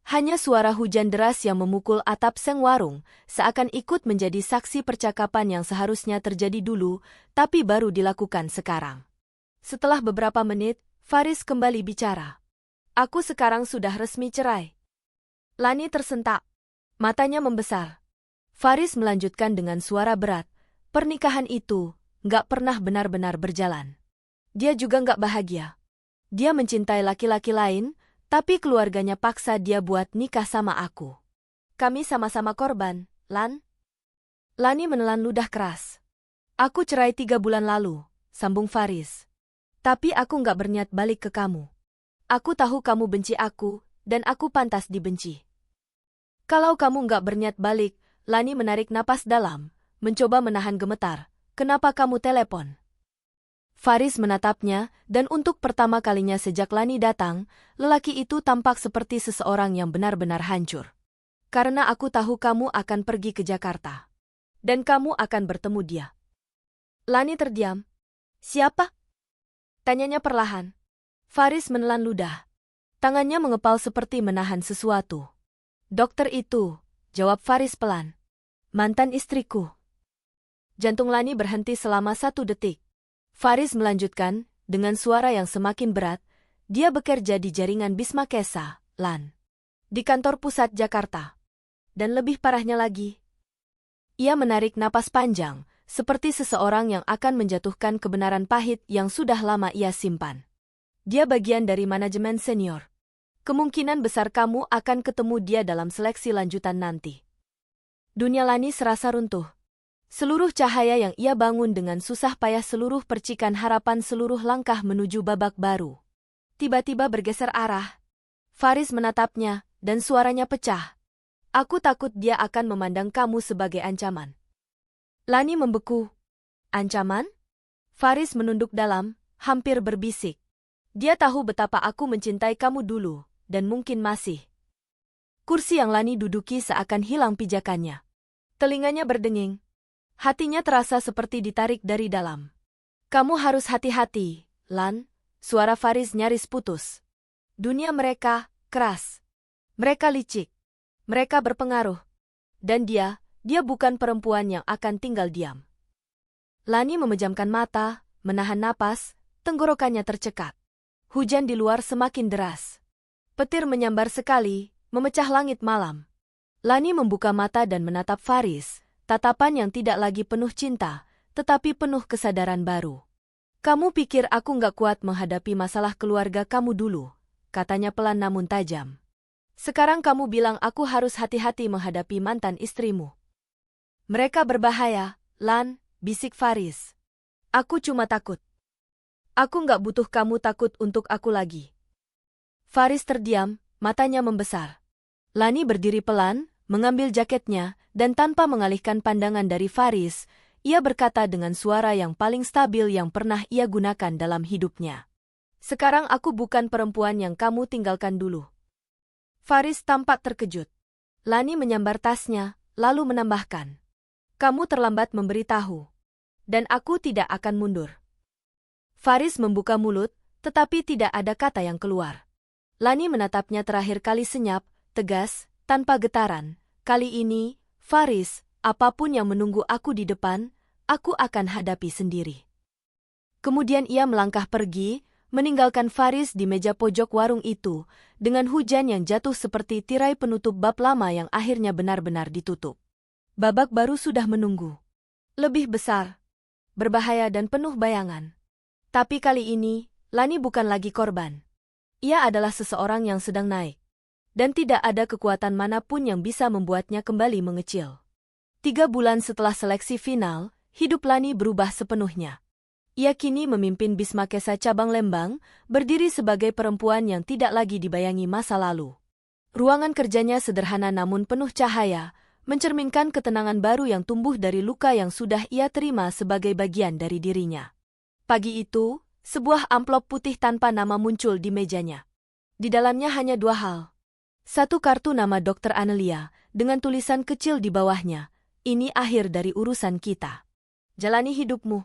Speaker 1: Hanya suara hujan deras yang memukul atap seng warung, seakan ikut menjadi saksi percakapan yang seharusnya terjadi dulu, tapi baru dilakukan sekarang. Setelah beberapa menit, Faris kembali bicara. Aku sekarang sudah resmi cerai. Lani tersentak. Matanya membesar. Faris melanjutkan dengan suara berat. Pernikahan itu nggak pernah benar-benar berjalan. Dia juga nggak bahagia. Dia mencintai laki-laki lain, tapi keluarganya paksa dia buat nikah sama aku. Kami sama-sama korban, Lan. Lani menelan ludah keras. Aku cerai 3 bulan lalu, sambung Faris. Tapi aku nggak berniat balik ke kamu. Aku tahu kamu benci aku, dan aku pantas dibenci. Kalau kamu nggak berniat balik, Lani menarik napas dalam, mencoba menahan gemetar. Kenapa kamu telepon? Faris menatapnya, dan untuk pertama kalinya sejak Lani datang, lelaki itu tampak seperti seseorang yang benar-benar hancur. Karena aku tahu kamu akan pergi ke Jakarta. Dan kamu akan bertemu dia. Lani terdiam. Siapa? Tanyanya perlahan. Faris menelan ludah. Tangannya mengepal seperti menahan sesuatu. Dokter itu, jawab Faris pelan. Mantan istriku. Jantung Lani berhenti selama 1 detik. Faris melanjutkan, dengan suara yang semakin berat, dia bekerja di jaringan Bisma Kesa, Lan. Di kantor pusat Jakarta. Dan lebih parahnya lagi. Ia menarik napas panjang, seperti seseorang yang akan menjatuhkan kebenaran pahit yang sudah lama ia simpan. Dia bagian dari manajemen senior. Kemungkinan besar kamu akan ketemu dia dalam seleksi lanjutan nanti. Dunia Lani serasa runtuh. Seluruh cahaya yang ia bangun dengan susah payah, seluruh percikan harapan, seluruh langkah menuju babak baru. Tiba-tiba bergeser arah. Faris menatapnya, dan suaranya pecah. Aku takut dia akan memandang kamu sebagai ancaman. Lani membeku. Ancaman? Faris menunduk dalam, hampir berbisik. Dia tahu betapa aku mencintai kamu dulu, dan mungkin masih. Kursi yang Lani duduki seakan hilang pijakannya. Telinganya berdenging. Hatinya terasa seperti ditarik dari dalam. Kamu harus hati-hati, Lan. Suara Faris nyaris putus. Dunia mereka keras. Mereka licik. Mereka berpengaruh. Dan dia bukan perempuan yang akan tinggal diam. Lani memejamkan mata, menahan napas, tenggorokannya tercekat. Hujan di luar semakin deras. Petir menyambar sekali, memecah langit malam. Lani membuka mata dan menatap Faris, tatapan yang tidak lagi penuh cinta, tetapi penuh kesadaran baru. Kamu pikir aku nggak kuat menghadapi masalah keluarga kamu dulu, katanya pelan namun tajam. Sekarang kamu bilang aku harus hati-hati menghadapi mantan istrimu. Mereka berbahaya, Lan, bisik Faris. Aku cuma takut. Aku nggak butuh kamu takut untuk aku lagi. Faris terdiam, matanya membesar. Lani berdiri pelan, mengambil jaketnya, dan tanpa mengalihkan pandangan dari Faris, ia berkata dengan suara yang paling stabil yang pernah ia gunakan dalam hidupnya. Sekarang aku bukan perempuan yang kamu tinggalkan dulu. Faris tampak terkejut. Lani menyambar tasnya, lalu menambahkan. Kamu terlambat memberitahu. Dan aku tidak akan mundur. Faris membuka mulut, tetapi tidak ada kata yang keluar. Lani menatapnya terakhir kali senyap, tegas, tanpa getaran. Kali ini, Faris, apapun yang menunggu aku di depan, aku akan hadapi sendiri. Kemudian ia melangkah pergi, meninggalkan Faris di meja pojok warung itu, dengan hujan yang jatuh seperti tirai penutup bab lama yang akhirnya benar-benar ditutup. Babak baru sudah menunggu. Lebih besar, berbahaya dan penuh bayangan. Tapi kali ini, Lani bukan lagi korban. Ia adalah seseorang yang sedang naik. Dan tidak ada kekuatan manapun yang bisa membuatnya kembali mengecil. 3 bulan setelah seleksi final, hidup Lani berubah sepenuhnya. Ia kini memimpin Bisma Kesa cabang Lembang, berdiri sebagai perempuan yang tidak lagi dibayangi masa lalu. Ruangan kerjanya sederhana namun penuh cahaya, mencerminkan ketenangan baru yang tumbuh dari luka yang sudah ia terima sebagai bagian dari dirinya. Pagi itu, sebuah amplop putih tanpa nama muncul di mejanya. Di dalamnya hanya 2 hal. 1 kartu nama Dr. Anelia, dengan tulisan kecil di bawahnya, ini akhir dari urusan kita. Jalani hidupmu.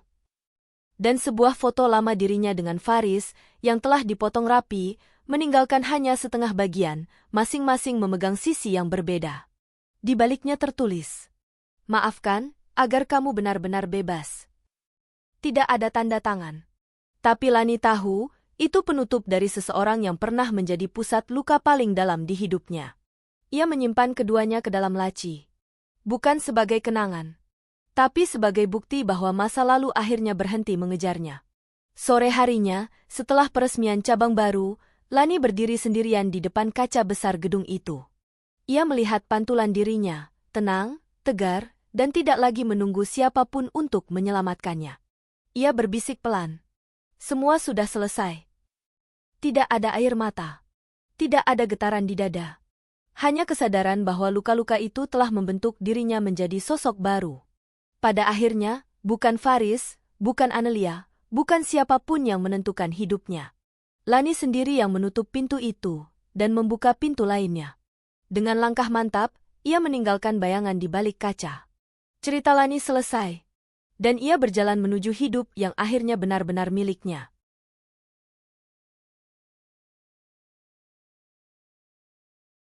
Speaker 1: Dan sebuah foto lama dirinya dengan Faris, yang telah dipotong rapi, meninggalkan hanya setengah bagian, masing-masing memegang sisi yang berbeda. Di baliknya tertulis, maafkan, agar kamu benar-benar bebas. Tidak ada tanda tangan. Tapi Lani tahu, itu penutup dari seseorang yang pernah menjadi pusat luka paling dalam di hidupnya. Ia menyimpan keduanya ke dalam laci. Bukan sebagai kenangan, tapi sebagai bukti bahwa masa lalu akhirnya berhenti mengejarnya. Sore harinya, setelah peresmian cabang baru, Lani berdiri sendirian di depan kaca besar gedung itu. Ia melihat pantulan dirinya, tenang, tegar, dan tidak lagi menunggu siapapun untuk menyelamatkannya. Ia berbisik pelan. Semua sudah selesai. Tidak ada air mata. Tidak ada getaran di dada. Hanya kesadaran bahwa luka-luka itu telah membentuk dirinya menjadi sosok baru. Pada akhirnya, bukan Faris, bukan Anelia, bukan siapapun yang menentukan hidupnya. Lani sendiri yang menutup pintu itu, dan membuka pintu lainnya. Dengan langkah mantap, ia meninggalkan bayangan di balik kaca. Cerita Lani selesai. Dan ia berjalan menuju hidup yang akhirnya benar-benar miliknya.